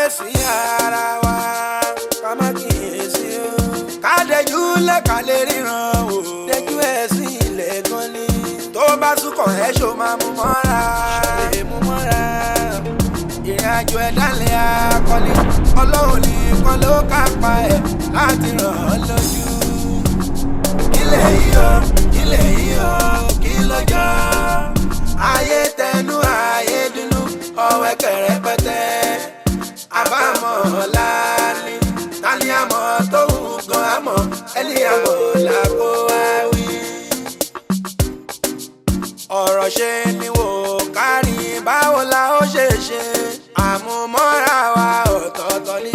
kíyèsí ara wa ká má kíyèsí o ká dẹjú lẹ̀ ká lè ríran o dẹjú ẹ̀ sí ilẹ̀ gan ni tó bá súnkàn ẹ̀ ṣó máa mú mọ́ra ṣàlè mú mọ́ra ìrìnàjò ẹ̀dá lè akọni ọlọ́run nìkan ló kápá ẹ̀ láti ràn án lójú. Kileyi o kí lọ́jọ́ ayé tẹnu ayé dúnú ọwẹ́ kẹrẹpẹtẹ àbámọ̀ ọ̀la ni tani àmọ̀ tó hù gan àmọ̀ ẹni àmọ̀ làkó wá wí. ọ̀rọ̀ ṣe ni wò kárí báwo la ó ṣe ṣe àmúmọ́ra wa ọ̀tọ̀ọ̀tọ̀ ni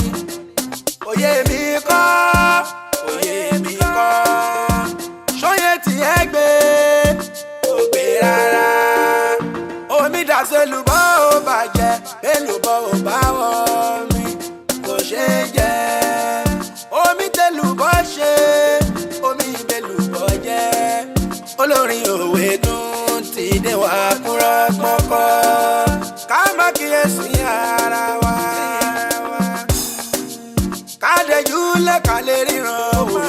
òye mi kọ́ ṣóyè tí ẹ gbé ò gbé rárá omi dàsẹ́lùbọ́ ò bàjẹ́ bẹ́lùbọ́ ò bá wọ̀ mi kò ṣe é jẹ́ omi tẹ́lùbọ́ ṣe omi bẹ́lùbọ́ jẹ́ olórin òwe dùn ti dé wá kúrọ́ gbọ́kọ́ ká má kíyèsí ara wa ká dẹjú lẹ̀ ká lè ríran wò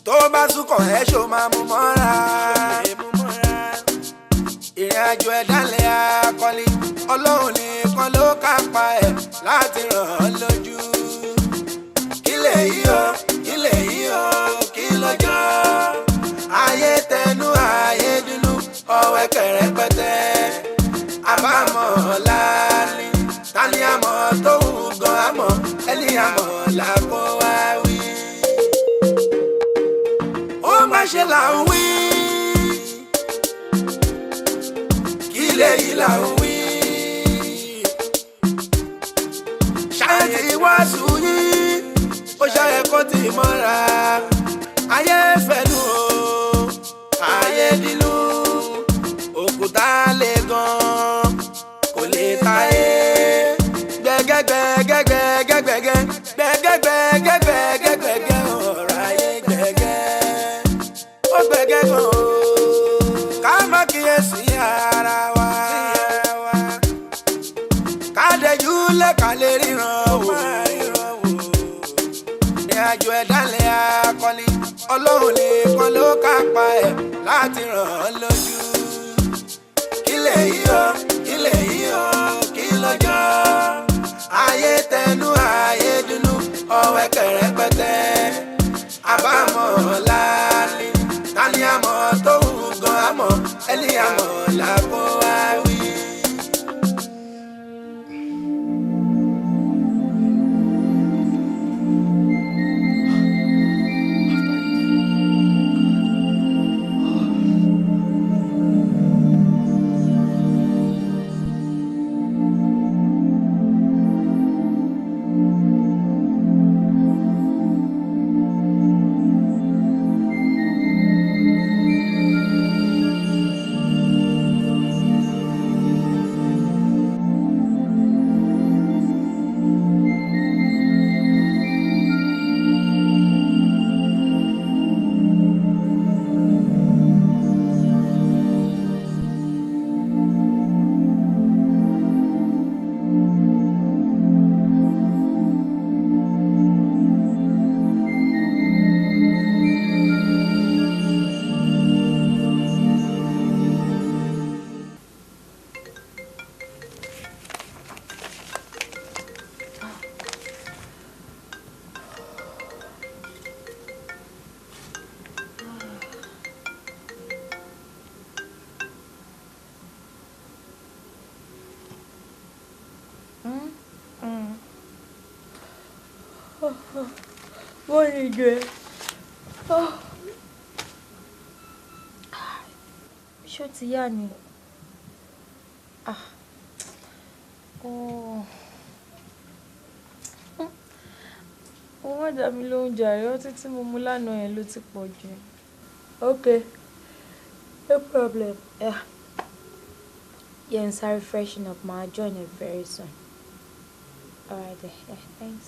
tó bá súnkàn ẹ̀ ṣó máa mú mọ́ra ìrìnàjò ẹ̀dá lè akọni ọlọ́run nìkan ló kápá ẹ̀ láti ràn án lójú. Kileyi o kí lọ́jọ́ ayé tẹnu ayé dúnú ọwẹ́ kẹrẹpẹtẹ àbámọ̀ ọ̀la ni tani àmọ̀ tó hù gan àmọ̀ ẹni àmọ̀ làkó wá wí. ó má ṣe là ń wí Kileyi là ń wí ṣáàtì wáṣù yìí ó ṣàyẹ kó ti mọ́ra ayé fẹ́nu o ayé dínú òkúta lè gan kò lè táyé gbẹgẹgbẹgẹgbẹgẹgbẹgẹgbẹgẹgbẹgẹgbẹgẹ ọ̀rọ̀ ayé gbẹgẹ ó gbẹgẹ gan o ká má kíyèsí ara wa ká dẹjú lẹ̀ ká lè ríran wò ìrìnàjò ẹ̀dá lè akọni ọlọ́run nìkan ló kápá ẹ̀ láti ràn án lójú. Kileyi o kí lọ́jọ́ ayé tẹnu ayé dúnú ọwẹ́ kẹrẹpẹtẹ àbámọ̀ ọ̀la ni tani àmọ̀ tó hù gan àmọ̀ ẹni àmọ̀ làkó wá wí. Morning, girl. Ṣó ti yá ni? Ó má dá mi lóhùn jàre, ọtí tí mo mú lánàá yẹn ló ti pọ̀ jù. Okay, no problem. Yeah, I'm sorry, freshen up. I'll join you very soon. Alright then. Yeah, thanks.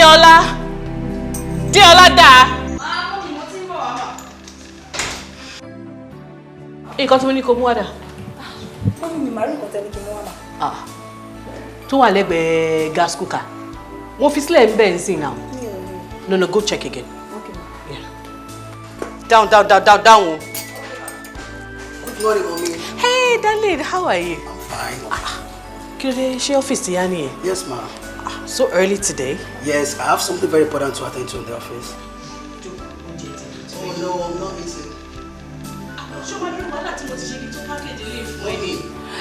Deola! Deola da! Nǹkan tí mo ní kó mú wá dà. Mọ́mí mi máa rí nǹkan tẹ́lẹ̀ kí n mú wá mà. Tó wà lẹ́gbẹ̀ẹ́ gas cooker. Wọ́n fi sílẹ̀ ń bẹ̀ ń sìn now. No, go check again. Okay. Yeah. Down. Good morning, mommy. Hey, darling, how are you? I'm fine. Kileyi, ṣé ọ́fíìsì yá nìyẹn? Yes, ma'am. So early today? Yes, I have something very important to attend to in the office. Oh no, I'm not eating.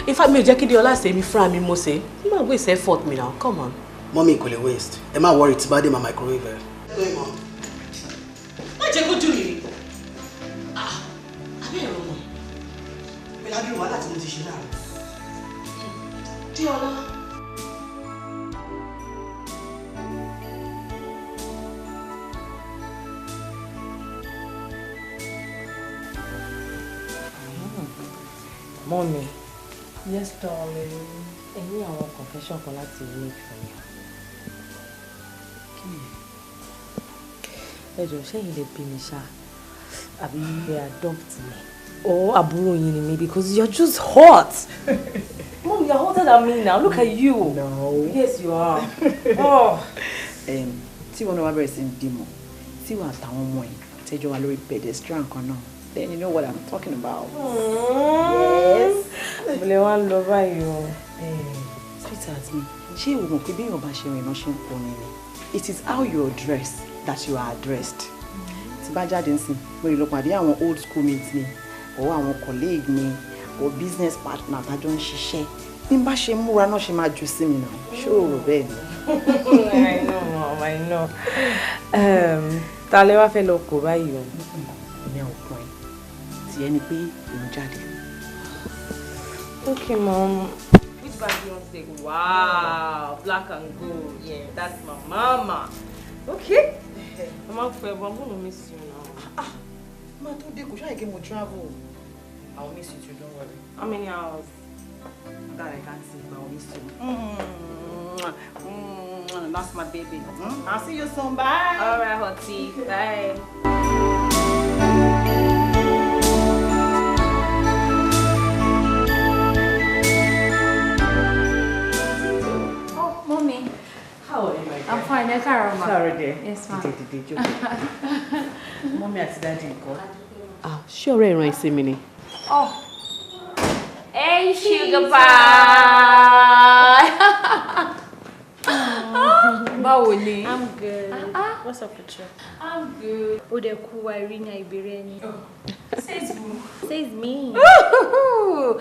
In fact, mi ò jẹ́ kí Deola ṣe mi fúnra mi mo ṣe. You ma waste effort me now. Come on. Mommy, kò lè waste. Ẹ má worry, tí bá dé my microwave. Hey, mom. Má jẹ́ kó dùn mí. Àbí ẹ̀rọ mọ̀. Bẹ́ẹ̀ ládùúgbò wàhálà tí mo ti ṣe láàrin. Deola. Mommy. Yes, darling. I need a confession for that to make for you. Ẹ jọ̀ọ́, ṣé yín lè bí mi ṣá? Àbí you adopt me? Or àbúrò yín ni mi because you're just hot. Mom, you're hotter than me now. Look at you. No. Yes, you are. Oh. Tí wọ́n náà wá bẹ̀rẹ̀ sí ń bímọ, tí wọ́n àtàwọn ọmọ yìí tẹ́jọ́ wa lórí pedestrian kan náà. Then you know what I'm talking about. Yes. Bọ̀lẹ̀ wá lọ báyìí o. Sweetheart mi, ṣé ìwọ mọ̀ pé bí èèyàn bá ṣe rìn náà ṣe ń pọ̀ nínú? It is how you are dressed that you are addressed. Tí bá jáde nsìn, mo lè lọ pàdé àwọn old schoolmates mi, or àwọn colleague mi, or business partner tájọ ń ṣiṣẹ́. Bí n bá ṣe múra náà ṣe máa jù sí mi náà. Ṣé o rò bẹ́ẹ̀ ni? I know, Mom, I know. Ta lẹ wá fẹ́ lọ kó báyìí o? Èmi àwọn ọkọ ẹ̀ tí ẹni pé òun jáde. Okay, Mom. Which bag do you want to take? Wow, black and gold. Yeah, that's my mama. Okay. Mama, I'm gonna miss you now. Má tó dé kò ṣáà kí mo travel. I will miss you too, don't worry. How many hours? That I can't see, but I will miss you. That's my baby. I'll see you soon. Bye. All right, Hottie. Bye. Oh, Mommy. How are you, my dear? I'm fine. I can't remember. Sorry, dear. Yes, ma'am. Mommy àti daddy ńkọ́? Ṣé ọ̀rẹ́ ìran ìṣe mi ni? Oh. Hey, sugar pie. Báwo ni? I'm good. What's up with you? I'm good. Ó dẹ̀ kú wa rí ní ìbéèrè ni. Says who? Says me. Ìwọ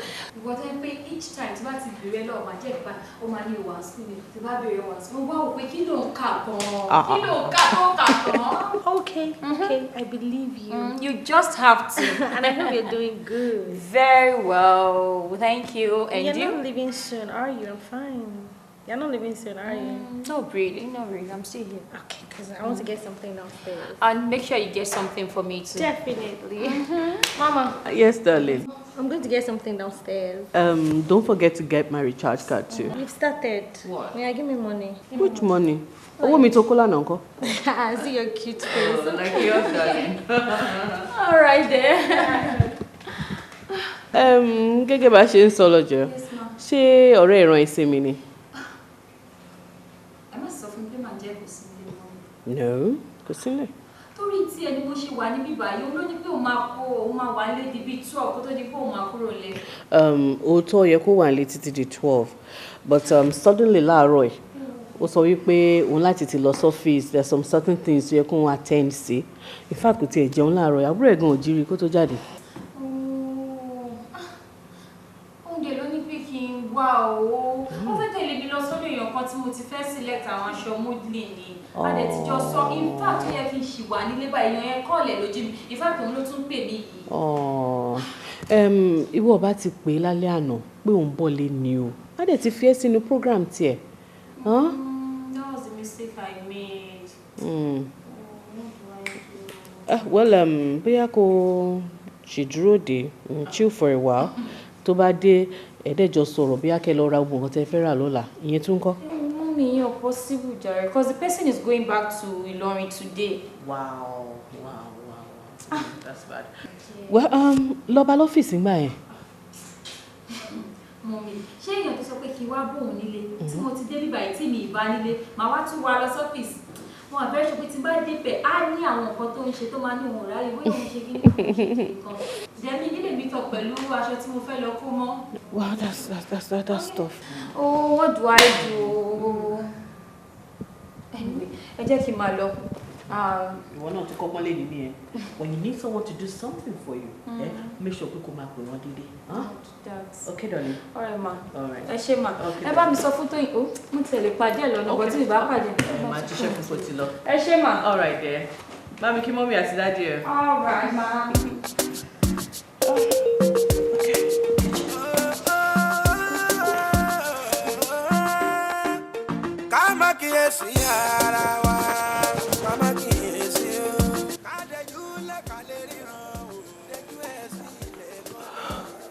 tó ń pé each time tí bá ti bèrè lọ́wọ́ máa jẹ́ ìgbà ó máa ní ìwà school ni tí bá bèrè wà school. Mo wá wò pé kí ló ń kà gan-an? Kí ló ń kà tó kà gan-an? Okay, okay. I believe you. You just have to. And I hope you're doing good. Very well. Thank you. And You're you? not leaving soon, are you? I'm fine. You're not leaving soon, are you? Not really. I'm still here. Okay, because I want to get something downstairs. And make sure you get something for me too. Definitely. Mama, Yes, darling. I'm going to get something downstairs. Don't forget to get my recharge card too. You've started. What? May I give me money? Which money? Owó mi tó kó lánàá ńkọ́? I see your cute face. Like yours, darling. All right then. Gẹ́gẹ́ bá ṣe ń sọ lọ́jọ́, ṣé ọ̀rẹ́ ìran ìṣe mi ni? I must suffer pé màá jẹ́ kò sí nílé mọ́. No, kò sílẹ̀. Torí tí ẹni bó ṣe wà níbí báyìí, òun ló ní pé òun máa wà nílé di bíi 12 kó tó di pé òun máa kúrò lé. Òótọ́ yẹ kó wà nílé títí di 12, but suddenly láàárọ̀ ẹ̀, ó sọ wípé òun láti ti lọ sọ́fíìsì, there are some certain things tó yẹ kó òun attend sí. In fact, kò tiẹ̀ jẹun láàárọ̀ ẹ̀, àbúrò ẹ̀ gan ò jírí kó tó jáde. Oúnjẹ ló ní pé kí n wá o. Ó fẹ́ tẹ̀lé mi lọ sọ́dọ̀ èèyàn kan tí mo ti fẹ́ select àwọn aṣọ modeling ni. A dẹ̀ ti jọ sọ, in fact, ó yẹ kí n ṣì wà nílé báyìí, èèyàn yẹn kọ́ọ̀lẹ̀ lójú mi. In fact, òun ló tún pè mí yìí. Ìwọ bá ti pè é lálẹ́ àná pé òun bọ̀ lé ni o. A dẹ̀ ti fi ẹ́ sínú program tiẹ̀. That was the mistake I made. What do I do? Well, bóyá kó ṣì dúró dé, chill for a while. Tó bá dé, ẹ̀ẹ́dẹ́jọ sọ̀rọ̀ bóyá kẹ́ lọ ra gbogbo nǹkan tẹ́ fẹ́ rà lọ́la. Ìyẹn tún kọ́? Mommy, you're possible, Jerry, because the person is going back to Ilorin today. Wow. That's bad. Okay. Well, lọ bá l'ọ́fíìsì ńgbà yẹn. Mommy, ṣé èèyàn tó sọ pé kí wá bóun nílé tí mo ti dé bí báyìí tí mi ì bá nílé, màá wá tún wá lọ sọ́fíìsì. Mo wà very sure pé tí n bá débẹ̀ á ní àwọn nǹkan tó ń ṣe tó máa ní òun ráyè bóyá òun ṣe kí nǹkan. Jẹ́mi nílé mi tọ̀ pẹ̀lú aṣọ tí mo fẹ́ lọ kó mọ́. Wow, that's tough. Oh, what do I do? Anyway, ẹ jẹ́ kí n máa lọ. Ìwọ náà ti kọ́kọ́ lé nìyí yẹn. When you need someone to do something for you, make sure pé kó máa pè wọ́n dédé. Okay, darling. All right, ma. All right. Ẹ ṣé ma. Ẹ bá mi sọ fún Tóyìn. Ó mo tẹ̀lé pàdé ẹ̀ lọ́nà bọ́ tí mi bá pàdé. Màá jíṣẹ́ fún kò ti lọ. Ẹ ṣé ma. All right, there. Bá mi kí mọ́mí àti dáàdì ẹ̀. All right, ma. Ká má kíyèsí ara wa, ká má kíyèsí o. Ká dẹjú lẹ́ka lè ríran o, dẹjú ẹ̀ sí ilé mọ́.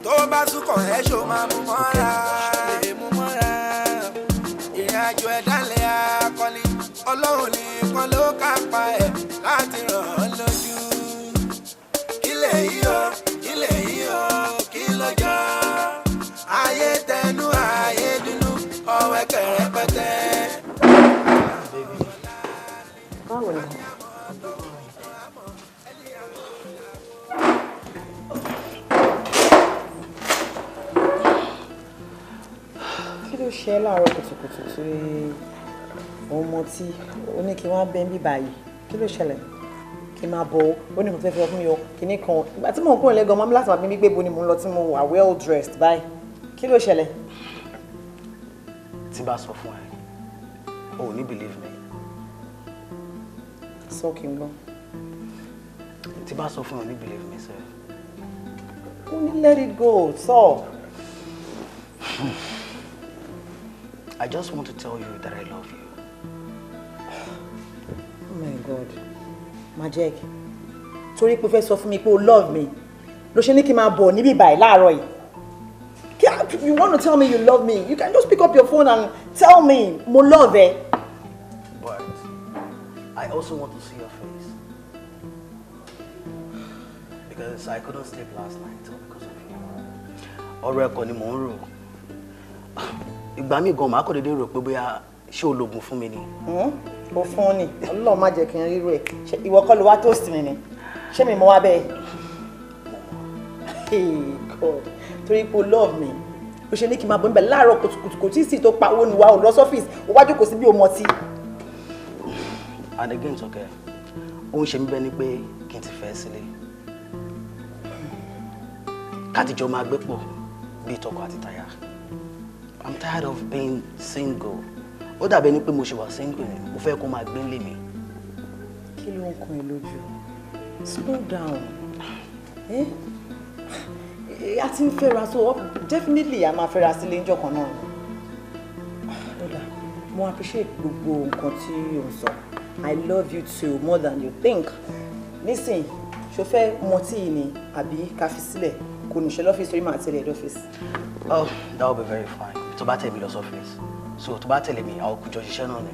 Tó bá súnkàn ẹ̀ ṣó máa mú mọ́ra, lè mú mọ́ra. Ìrìnàjò ẹ̀dá lè akọni, Ọlọ́run nìkan ló kápá ẹ̀ láti ràn án lójú. Kileyi o, kí lọ́jọ́? Ayé tẹnu ayé dúnú, ọwẹ́ kẹrẹpẹtẹ. Báwo ni? Kí ló ṣe láàárọ̀ kùtùkùtù tí ọmọ tí ó ní kí wọ́n bẹ́ ń bí báyìí? Kí ló ṣẹlẹ̀? Kí máa bọ̀ ó ní kò fẹ́ fi ọkùnrin yọ kíní kan. Ìgbà tí mò ń kúrò lẹ́gàn mọ́ mi láti máa bí mi gbé bo ni mò ń lọ tí mo wà well dressed báyìí. Kí ló ṣẹlẹ̀? Tí bá sọ fún ẹ, o ò ní believe me. Sọ kí n gbọ́. Tí bá sọ fún ẹ, o ní believe me, sir. Ó ní let it go, sọ. I just want to tell you that I love you. Oh my God. Majek, torí pé o fẹ́ sọ fún mi pé o love me, ló ṣe ní kí n máa bọ̀ níbí báyìí láàárọ̀ yìí. You want to tell me you love me, you can just pick up your phone and tell me mo love ẹ. But I also want to see your face. Because I couldn't sleep last night all because of you. Ọ̀rọ̀ ẹ̀kọ́ ni mò ń rò. Ìgbà mi gan máa kọ́ dédé rò pé bóyá ṣé o lògùn fún mi ni. Ó fún ni, Ọlọ́run má jẹ́ kí n rírò ẹ̀. Ìwọ kọ́ ló wá toast mi ni. Ṣé mi mo wá bẹ́ẹ̀? Hey God, torí pé o love me. Ó ṣe ní kí n máa bọ̀ níbẹ̀ láàárọ̀ kùtùkùtù kò tí ì sì tó pawó ni wa ò lọ sọ́fíìsì, ó wá jókòó sí bí o mọ tí. And again, okay. Ó ń ṣe mí bẹ́ẹ̀ ni pé kí n ti fẹ́ sílé. Ká ti jọ máa gbé pọ̀ bí tọkọ àti táyà. I'm tired of being single. Ó dàbí ẹni pé mo ṣe wà single ni. Mo fẹ́ kó máa gbé nílé mi. Kí ló ń kan ẹ lójú? Slow down. A ti ń fẹ́ra so definitely a máa fẹ́ra sílé ńjọ́ kan náà. Mo appreciate gbogbo nǹkan tí o sọ. I love you too more than you think. Listen, ṣo fẹ́ mọtí yìí ni àbí ká fi sílẹ̀ kò ní ṣe lọ́fíìsì orí màá tẹ̀lé head office. Oh, that will be very fine. Tó bá tẹ̀lé mi lọ sọ́fíìsì. So tó bá tẹ̀lé mi, àwọn kùjọ ṣiṣẹ́ náà ni.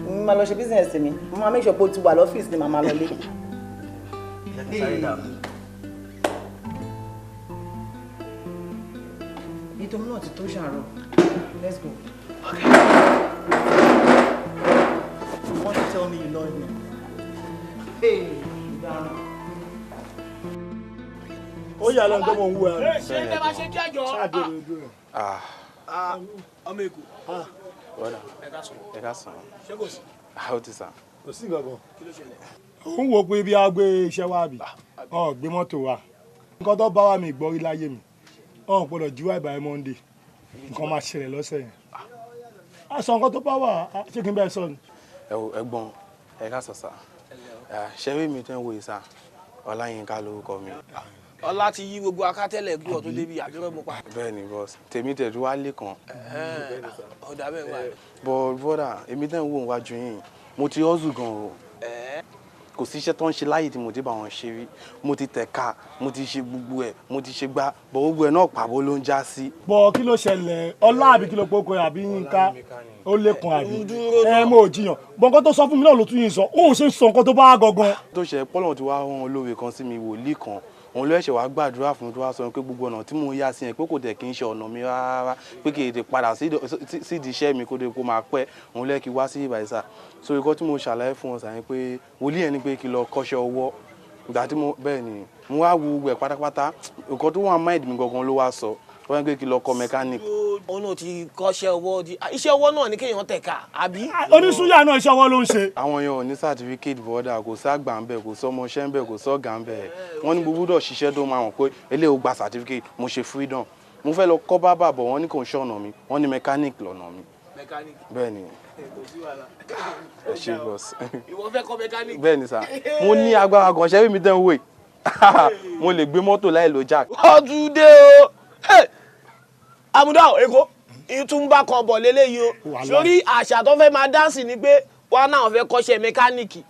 Mo máa lọ ṣe business mi. Mo máa make sure pé o ti wà lọ́fíìsì ni màá máa lọ lé. Ìdòmú náà ti tó ṣàárọ̀. Let's go. Okay. You want to tell me you love me? Hey, darling. Ó yà lọ́nà tó mọ̀ ń wú ẹ. Ṣé ẹ bá ṣe jájọ? Ṣáàdé rẹ̀ dúró. Ọmọ Èkó. Wọ́dà. Ẹ ká sàn. Ṣé kò sí? Ó ti sàn. Kò sí nǹkan kan. Kí ló ṣẹlẹ̀? Ó ń wo pé bí a gbé iṣẹ́ wa bì. Ọ̀ gbé mọ́tò wa. Nǹkan tó bá wà mí gbọ́ rí láyé mi. Ọ̀ gbọ́dọ̀ jíwá ìbáyé Monday. Nǹkan máa ṣẹlẹ̀ lọ́sẹ̀ yẹn. Aṣọ nǹkan tó bá wà ṣé kí n bẹ́ẹ̀ sọ ni. Ẹ̀gbọ́n ẹ ká sọ sá. Ṣẹ́rí mi tó ń wo ìsà Ọláyínká lórúkọ mi. Ọlá ti yí gbogbo akátẹ́lẹ̀ gbé ọ̀tún débi àbúrò mo pa. Bẹ́ẹ̀ ni boss tèmi tẹ̀jú wá lé kan. Ọ̀dà bẹ́ẹ̀ wà. But brother èmi tẹ́ ń wò wájú yín mo ti hustle gan o. kò sí iṣẹ́ tó ń ṣe láyé tí mo ti bá wọn ṣe rí mo ti tẹ̀ka mo ti ṣe gbogbo ẹ̀ mo ti ṣe gbá bọ̀ gbogbo ẹ̀ náà pàbó ló ń já sí. bọ̀ kí ló ṣẹlẹ̀ ọlá àbí kí ló poko àbí Yínká ó lékun àbí mo jiyàn bọ̀ nǹkan tó sọ fún mi náà ló tún yín sọ ó ṣe sọ nǹkan tó bá gangan. tó ṣe pọ́lọ̀ tí wàá rán olóore kan sí mi wòlíì kan òun ló ẹ̀ṣẹ̀ wá gbàdúrà fún mi tó wá sọ pé gbogbo ọ̀nà tí mo yá sí yẹn pé kò tẹ̀ kí n ṣe ọ̀nà mi rárá pé kì í tè padà sídìí iṣẹ́ mi kó máa pẹ́ òun lẹ́ kí wá sí ìbàdísà so ikọ́ tí mo ṣàlàyé fún wọn sàyẹn pé wòlíì ẹni pé kí lọ kọ́ṣẹ́ ọwọ́ ìgbà tí mo bẹ́ẹ̀ ni mo wá wo gbẹ̀ pátápátá nǹkan tó wà mind mi gangan ló wá sọ wọ́n gbé kí lọ kọ́ mechanic. òun náà ti kọ́ṣẹ́ ọwọ́ iṣẹ́ ọwọ́ náà ní kéèyàn tẹ̀ka àbí. oníṣúyà náà iṣẹ́ ọwọ́ ló ń ṣe. àwọn èèyàn ò ní certificate bọ́dà kò ságbà ń bẹ̀ kò sọmọṣẹ́ ń bẹ̀ kò sọ́gà ń bẹ̀ wọ́n ní gbogbo dọ̀ ṣiṣẹ́ tó máa hàn pé eléyìí ó gba certificate mo ṣe freedom mo fẹ́ lọ kọ́ bábà bọ̀ wọ́n ní kò ń ṣọ̀nà mi wọ́n ní mechanic lọ́nà mi. bẹ́ẹ̀ ni ẹ ṣe boss. ìwọ fẹ́ kọ́ mechanic. bẹ́ẹ̀ ni sà mo ní agbára gan ṣẹ́bí mi tẹ́ ń wò mo lè gbé mọ́tò láì lo jack. ọdún dé o àmúdá èkó ìtúnbà kan bọ̀ lélẹ́yìí o sórí àṣà tó fẹ́ máa dáǹsì ni pé wọn náà fẹ́ kọ́ṣẹ́ mẹkáníìkì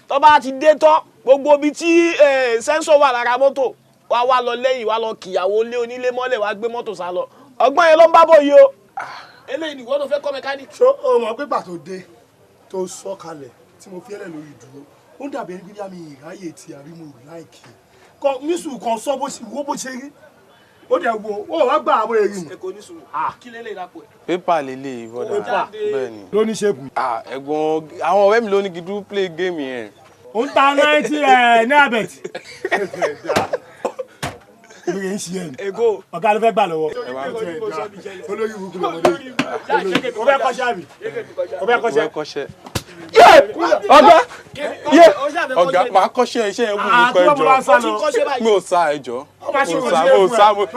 tó bá ti dé tán gbogbo ibi tí sẹ́ńsọ̀ wà lára mọ́tò wá lọ lẹ́yìn wá lọ kìyàwó lé onílé mọ́lẹ̀ wá gbé mọ́tò sá lọ ọgbọ́n yẹn ló ń bá bọ̀ yìí o eléyìí nìwọ́n tó fẹ́ kọ́ mẹkáníìkì. ṣó o mọ̀ pé pàtó dé tó sọ kalẹ̀ tí mo fi ẹlẹ́ lórí ìdúró ó dàbí ẹni pé mi ìráyè tí àbí mo láìkì nísù kan sọ bó ṣe rí ó dẹ̀ wo ó wá gbà àwọn èrì mu. èkó ní sùúrù kí lélẹ̀ ìdápò ẹ̀. pépà lélẹ̀ ìbọ̀dà bẹ́ẹ̀ ni. ló ní ṣépù. ẹ̀gbọ́n àwọn ọ̀rẹ́ mi ló ní kí dúró play game yẹn. ó ń ta 90 ní abẹ́tì. ìbéèrè ń ṣe ẹ̀ ní. èkó ọ̀gá ló fẹ́ gbà lọ́wọ́. olórí ibùkún lọ́mọdé. ó fẹ́ kọ́ṣẹ́ àbí. ó fẹ́ kọ́ṣẹ́. ọ̀gá máa kọ́ṣẹ́ iṣẹ́ ẹ̀ wù mí kọ́ ẹjọ́ mi ò sá ẹjọ́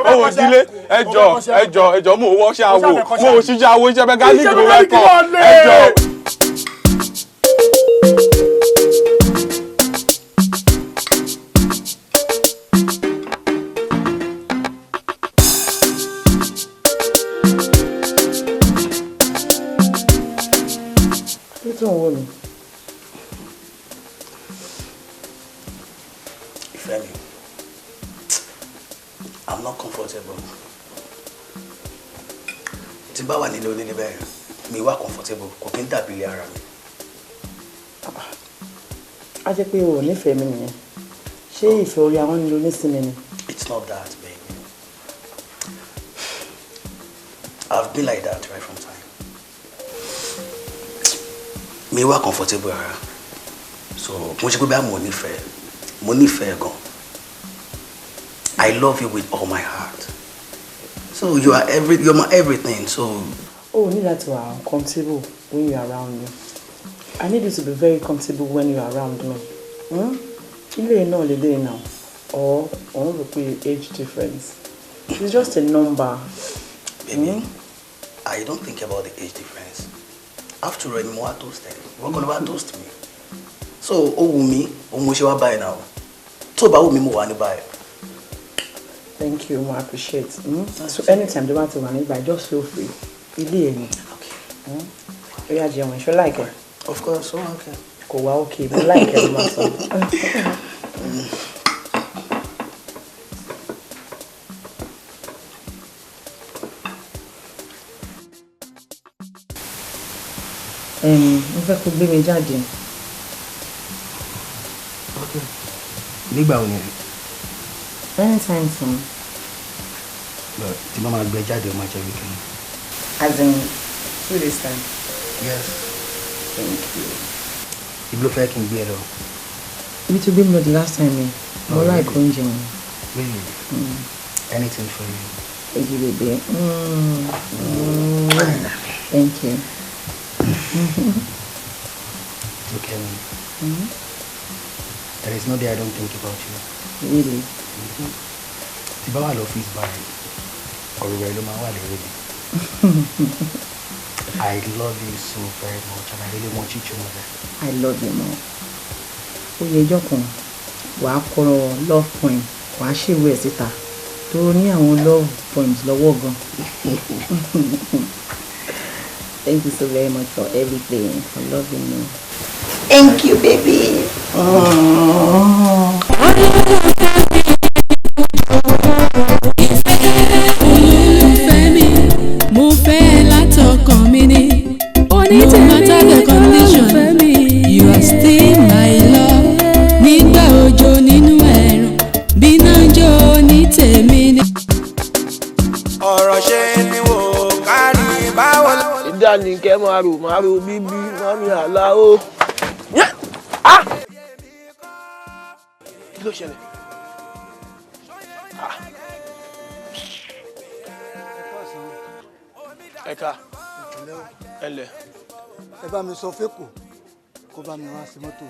mo ò dílé ẹjọ́ mo ò wọ́ṣẹ́ àwò mo ò ṣíṣẹ́ àwò iṣẹ́ mẹkáníìkì ló fẹ́ kọ́ ẹjọ́. I'm not comfortable. Tí bá wà nílé onílé bẹ́ẹ̀ mi wà comfortable kò kí n dàbí ilé ara mi. A jẹ́ pé o ò nífẹ̀ẹ́ mi nìyẹn. Ṣé ìfẹ́ orí àwọn nílò nísìnyí ni? It's not that, baby. I've been like that right from time. Mi wà comfortable ara. So mo ṣe pé bá mo nífẹ̀ẹ́ gan. I love you with all my heart. So you're my everything. So. Oh, you need to be comfortable when you're around me. I need you to be very comfortable when you're around me. You know the day now, or the age difference. It's just a number. Baby, I don't think about the age difference. After all, more toasted. We're gonna toast me. So, me, buy now. So, about me, more buy. Thank you, I appreciate it. So anytime they want to run it by, just feel free. Okay. Yeah, Jim, you like it? Of course, okay. Go okay, but like it, my son. Mo fẹ́ kó gbé mi jáde. Okay. Nígbà wo ni? Anytime soon. But the mama will be jáde on my weekend. As in 2 days time? Yes. Thank you. You blow fire can be alone. You to be me the last time, me. More like oúnjẹ. Really? Anything for you. Thank you, baby. Thank you. Look at me. There is no day I don't think about you. Really? Tí bá wà l'office báyìí, ọ̀rọ̀ rẹ̀ ló máa wà lórí. I love you so very much and I really want you to know that. I love you more. Oye ọjọ́ kan, wàá kọ love poem, wàá ṣèwé ẹ̀ síta. Tó ní àwọn love poems lọ́wọ́ gan. Thank you so very much for everything, for loving me. Thank you, baby. Mo fẹ́ látọkàn mi ni. No matter the condition, you are still my love. Nígbà òjò nínú ẹ̀rùn, bí náà jó ní tèmi ni. ọ̀rọ̀ ṣe ni wò kárí báwo. ìdánìkẹ́ máa rò bíbí mami àláó. kí ló ṣẹlẹ̀? ẹ̀ka ẹ̀lẹ̀. ẹ bá mi sọ fẹ́kọ̀ kó bá mi wá sí mọ́tò.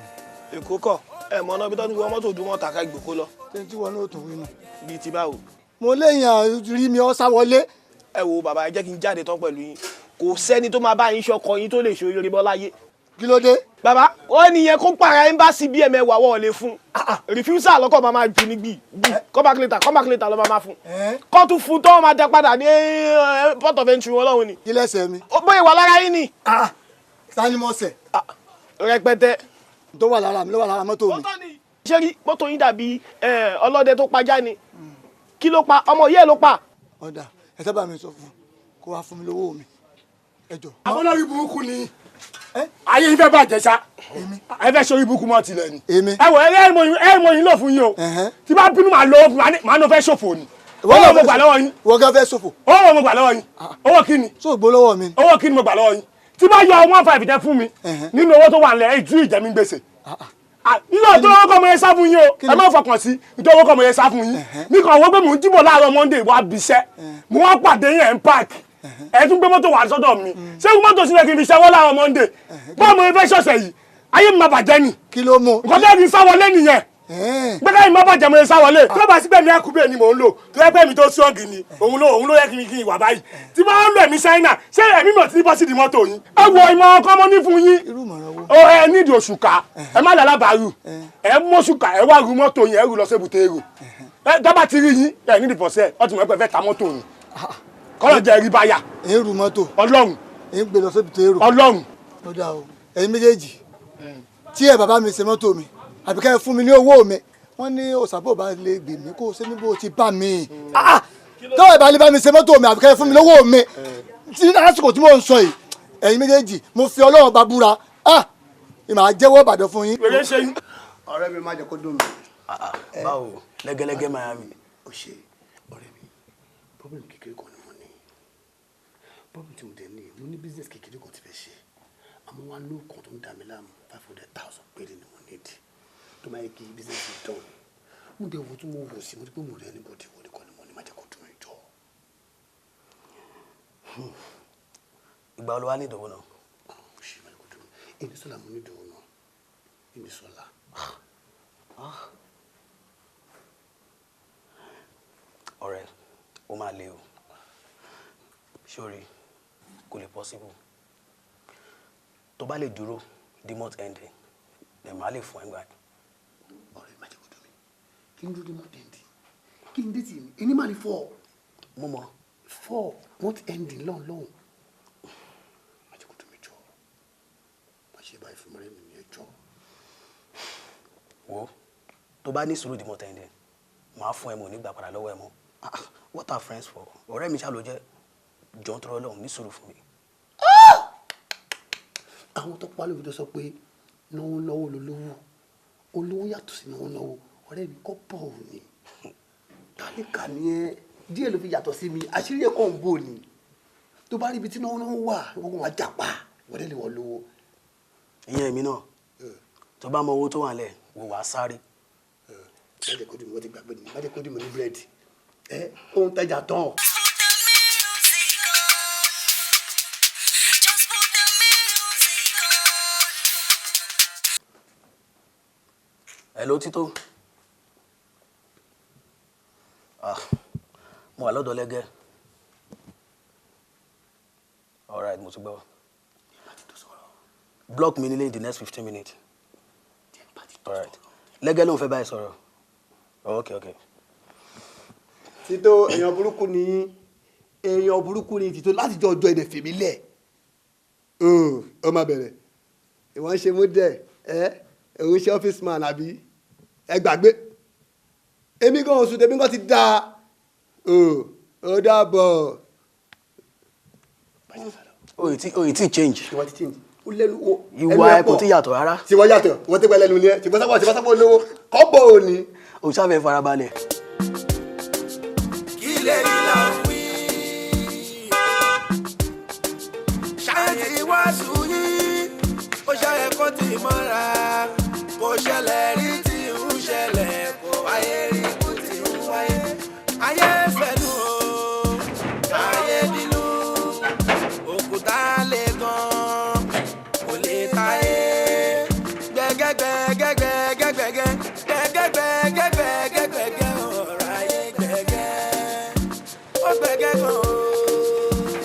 èkó kọ ẹ mọ náà bí tọ́jú wọn mọ́tò dún wọn tàka ìgbòkó lọ. ṣé tí wọn náà tún wí nù. bíi ti báwo. mo léèyàn rí mi ọ́ sá wọlé. ẹ wo bàbá ẹ jẹ́ kí n jáde tán pẹ̀lú yín kò sẹ́ni tó máa bá yín ṣọkọ yín tó lè ṣe oríire bọ́ láyé. kí ló dé. bàbá ó nìyẹn kó pààrà ẹ́mbásì bíi ẹ̀mẹ́wàá wọ́n lè fún rìfúsà lọ́kọ̀ máa ju ní gbì kọ́mákìlítà ló máa fún kọ́ tún fún tó máa dá padà ní port of entry wọn lọ́wọ́ ni. kí lẹ́sẹ̀ mi. ó bóyá wà lára yín ni. sani mọ̀ọ́sẹ̀. rẹpẹtẹ. tó wà lára mi ló wà lára mọ́tò mi. ṣé rí mọ́tò yín dàbí ọlọ́dẹ tó pajá ni kí ló pa ọmọ yẹ́ ló pa. ọ̀dà ẹ sábà mi sọ fún kó wá fún mi lówó mi ẹ jọ. àwọn olórí burúkú ni ayé yín fẹ́ bàjẹ́ sá ẹ fẹ́ sórí burúkú mọ́ tilẹ̀ ni. ẹ wọ ẹ mọ yín lọ fún yín o tí bá bínú màá lọ màá nọ fẹ́ ṣòfò ni. owó mo gbà lọ́wọ́ yín. wọ́n gán fẹ́ ṣòfò. owó mo gbà lọ́wọ́ yín. owó kí ni. tó gbó lọ́wọ́ mi. owó kí ni mo gbà lọ́wọ́ yín. tí bá yọ 1.5 tẹ fún mi nínú owó tó wà nílẹ̀ ẹ ju ìjẹ́mi gbèsè. nígbà tó owó kọ́ mo yẹ sá fún yín o ẹ má fọkàn sí nítorí owó kọ́ mo yẹ sá fún yín. nígbà owó pé mò ń jíbọ̀ láàárọ̀ Monday wá bíṣẹ́ mo wá pàdé yẹn ń park ẹ tún gbé mọ́tò wà sọ́dọ̀ mi ṣé mọ́tò sílẹ̀ kí n fi ṣẹ́wọ́ láàárọ̀ Monday báwo mo fẹ́ ṣọ̀ṣẹ̀ yìí ayé mi máa bàjẹ́ ni. kí ló mú. nǹkan tó yẹ kí n sá wọlé nìyẹn gbẹ́dẹ́ yìí má bàjẹ́ mo yẹ sá wọlé tí wọ́n bá sí pé mi ẹ̀kú mi mò ń lò tó yẹ pé mi tó ṣọ́ọ̀gì ni òun ló yẹ kí n ìwà báyìí tí wọ́n ń lò ẹ̀mí ṣáínà ṣé ẹ̀mí mọ̀ tí bọ́ sí di mọ́tò yín. ẹ wo ìmọ̀ ọkọ mọ́ ní fún yín ẹ nídìí òṣùkà ẹ má lálá bàárù ẹ mú òṣùkà ẹ wá ru mọ́tò yín ẹ rù lọ sí èbúté èrò dábàá ti rí yín ẹ nídìí pọ̀sẹ̀ ọ ti mọ̀ pé fẹ́ ta mọ́tò yín kọ́lọ̀ jẹ́ rí báyà. ẹ ń ru mọ́tò. Ọlọ́run. ẹ ń gbé lọ sí èbúté èrò. Ọlọ́run. ó dà o ẹ̀yin méjèèjì tí ẹ bàbá mi ṣe mọ́tò mi àbí ká ẹ fún mi ní owó mi wọ́n ní òṣàbò bá lè gbè mí kó o ṣe mí bó o ti bá mi. tó ẹ bá lè bá mi ṣe mọ́tò mi àbí ká ẹ fún mi lówó mi tí lásìkò tí mò ń sọ yìí ẹ̀yin méjèèjì mo fi Ọlọ́run bá búra ìmọ̀ àjẹwọ́ Ìbàdàn fún yín. ọ̀rẹ́ mi má jẹ́ kó dùn mí. báwo lẹ́gẹ́lẹ́gẹ́ Miami. ó ṣe ọ̀rẹ́ mi problem kékeré kan ni mo ní problem tí mo dẹ̀ ní mo ní business kékeré kan ti fẹ́ ṣe àmọ́ wá ló kan tó ń dà mí láàmú 500,000 péré ni mo need tó máa yẹ kí business yìí dán mo dẹ̀ wo tí mo wò sí mo rí pé mo rẹ̀ anybody wo ni kan ni mo ní má jẹ́ kó dùn mí jọ. ìgbà wo ló wá ní ìdòwò náà. ṣé má jẹ́ kó dùn mí èmi sọ́la mo ní ìdòwò náà èmi sọ́la. ọ̀rẹ́ ó máa le o sórí kò lè possible tó bá lè dúró the month ending ẹ̀ máa lè fún ẹ̀ gbà. ọ̀rẹ́ má jẹ́ kó dùn mí kí n dúró the month ending kí n dé tì mí ẹni má ní 4. mo mọ 4 month ending lọ́hùn má jẹ́ kó dùn mí jọ má ṣe báyìí fún mọ́rẹ́ mi ní ẹjọ́. wo tó bá ní sùúrù the month ending màá fún ẹ mọ nígbà padà lọ́wọ́ ẹ mọ́ what are friends for ọ̀rẹ́ mi ṣá ló jẹ́ jọ̀ọ́ tọrọ Ọlọ́run ní sùúrù fún mi. àwọn tó pa lóbi tó sọ pé náwó náwó lólówó olówó yàtọ̀ sí náwó náwó ọ̀rẹ́ mi kọ́ pọ̀ ò ní tálíkà ni ẹ díẹ̀ ló fi yàtọ̀ sí mi àṣírí ẹ̀kọ́ ń bò ní tó bá rí ibi tí náwó náwó wà wọ́n kò wá jàpá wọ́n dẹ̀ lè wọ́n lówó. ìyẹn èmi náà tó bá mọ owó tó wà lẹ̀ wò wá sáré. májẹ̀ kó dì mí wọ́n ti gbàgbé ni májẹ̀ kó dì mí ní búrẹ́dì ohun tẹ̀jà tán. Hello Tito. Mo wà lọ́dọ̀ lẹ́gẹ́. All right, mo ti gbọ́. Block me in the next 15 minutes. All right. Lẹ́gẹ́ ló ń fẹ́ báyìí sọ̀rọ̀. Okay. Tito, èèyàn burúkú ni Tito láti jọ ọjọ́ ẹ̀dẹ̀ fèmí lẹ̀. Ó máa bẹ̀rẹ̀. Ìwọ́n ṣe mú dẹ̀ òun ṣe ọ́fíìsì man àbí ẹ gbàgbé èmi gan oṣù tèmi gan ti dáa ó dàbọ̀. o ì tí change. ìwà ti change ó lẹ́nu wo. ìwà ẹ kò tí yàtọ̀ rárá. tí wọ́n yàtọ̀ wọ́n tẹ́ pẹ́ lẹ́nu ni ẹ tí wọ́n sábà lówó kọ́bọ̀ ò ní. o sáfẹ́ farabalẹ̀. Kileyi la wí. ṣáàtì wàásù yìí ó ṣàyẹ kó ti mọ́ra kò ṣẹlẹ̀ rí tí ń ṣẹlẹ̀ kò wáyé rí kó ti ń wáyé. ayé fẹ́nu o ayé nínú òkúta lè gan kò lè táyé gbẹgẹgbẹgẹgbẹgẹgbẹgẹ gbẹgẹgbẹgẹgbẹgẹgbẹgẹ ọ̀rọ̀ ayé gbẹgẹ ó gbẹgẹ gan o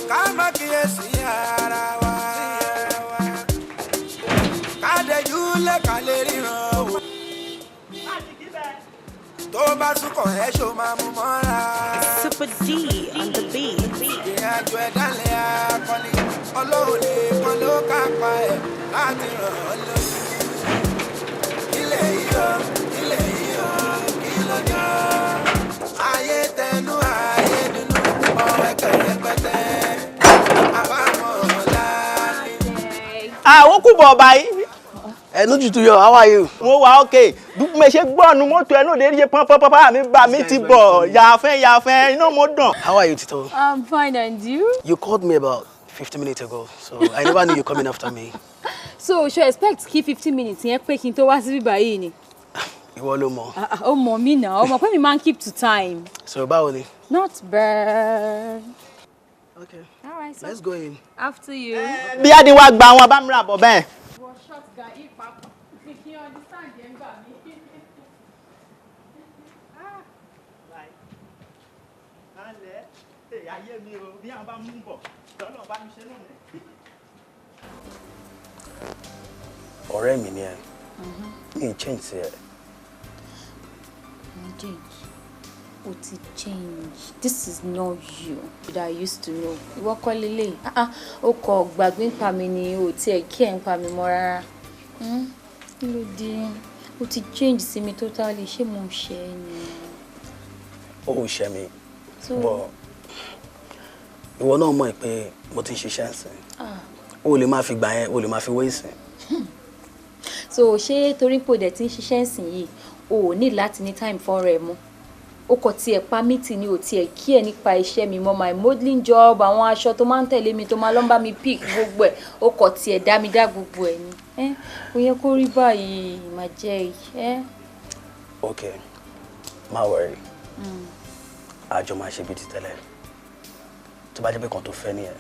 ká má kíyèsí ara wa ká dẹjú lẹ ká lè ríran o tó bá súnkọ̀ ẹ́ ṣó máa mú mọ́ra. Super D on the beat. ìrìnàjò ẹ̀dá lè akọni ọlọ́run lè kọ́ ló kápá ẹ̀ láti ràn ọ́ lójú. Kileyi o kí lọ́jọ́ ayé tẹnu ayé dunu ọ̀rọ̀ ẹ̀kẹ́ rẹpẹtẹ àbámọ̀ ọ̀la ni. àwọn kù bọ̀ báyìí. no just yo, how are you? mo wà okay bí mo ṣe gbọ́ nu mọ́tò ẹ̀ náà lè rí pọ́npọ́npọ́n mi bá mi ti bọ̀ yàfẹ́ iná mo dàn. How are you, Tito? I'm fine, and you? You called me about 50 minutes ago, so I never knew you coming after me. So, should I expect kí 15 minutes yẹn pé kí n tó wá síbí báyìí ni? Ìwọ ló mọ̀. Ó mọ̀ mí náà, ó mọ̀ pé mi máa ń keep to time. So báwo ni? Not bad. Okay. All right, so Let's go in. after you. bí a di wá gba àwọn abámúra bọ̀ bẹ́ẹ̀. Ọ̀rẹ́ mi ni ẹ. Mi change sí ẹ. Change. O ti change. This is not you that I used to know. Ìwọ kọ́ lélẹ̀. O kò gbàgbé nípa mi ni o tiẹ̀ kí ẹ̀ nípa mi mọ́ rárá. Kí ló dé? O ti change sí mi totally. Ṣé mo ṣe ẹ́ ni? Ó ṣe mi. Bọ̀ ìwọ náà mọ̀ pé mo ti ń ṣiṣẹ́ ẹ̀sìn. O lè máa fi gbà yẹn, o lè máa fi wé ìsìn. So ṣé torí pé o dẹ̀ ti ń ṣiṣẹ́ ẹ̀sìn yìí, o ò ní láti ní time fún ọ̀rẹ́ mọ́? O kò tiẹ̀ pa mítì ni o tiẹ̀ kí ẹ̀ nípa iṣẹ́ mi mọ́ my modeling job, àwọn aṣọ tó máa ń tẹ̀lé mi tó máa lọ́n bá mi pick gbogbo ẹ̀, o kò tiẹ̀ dá mi dá gbogbo ẹ̀ ni. Kò yẹ kó rí báyìí, má jẹ́ yìí. Okay, má worry. Àjọ máa ṣe bí ti tẹ́lẹ̀. Tó bá jẹ́ pé kan tó fẹ́ nìyẹn.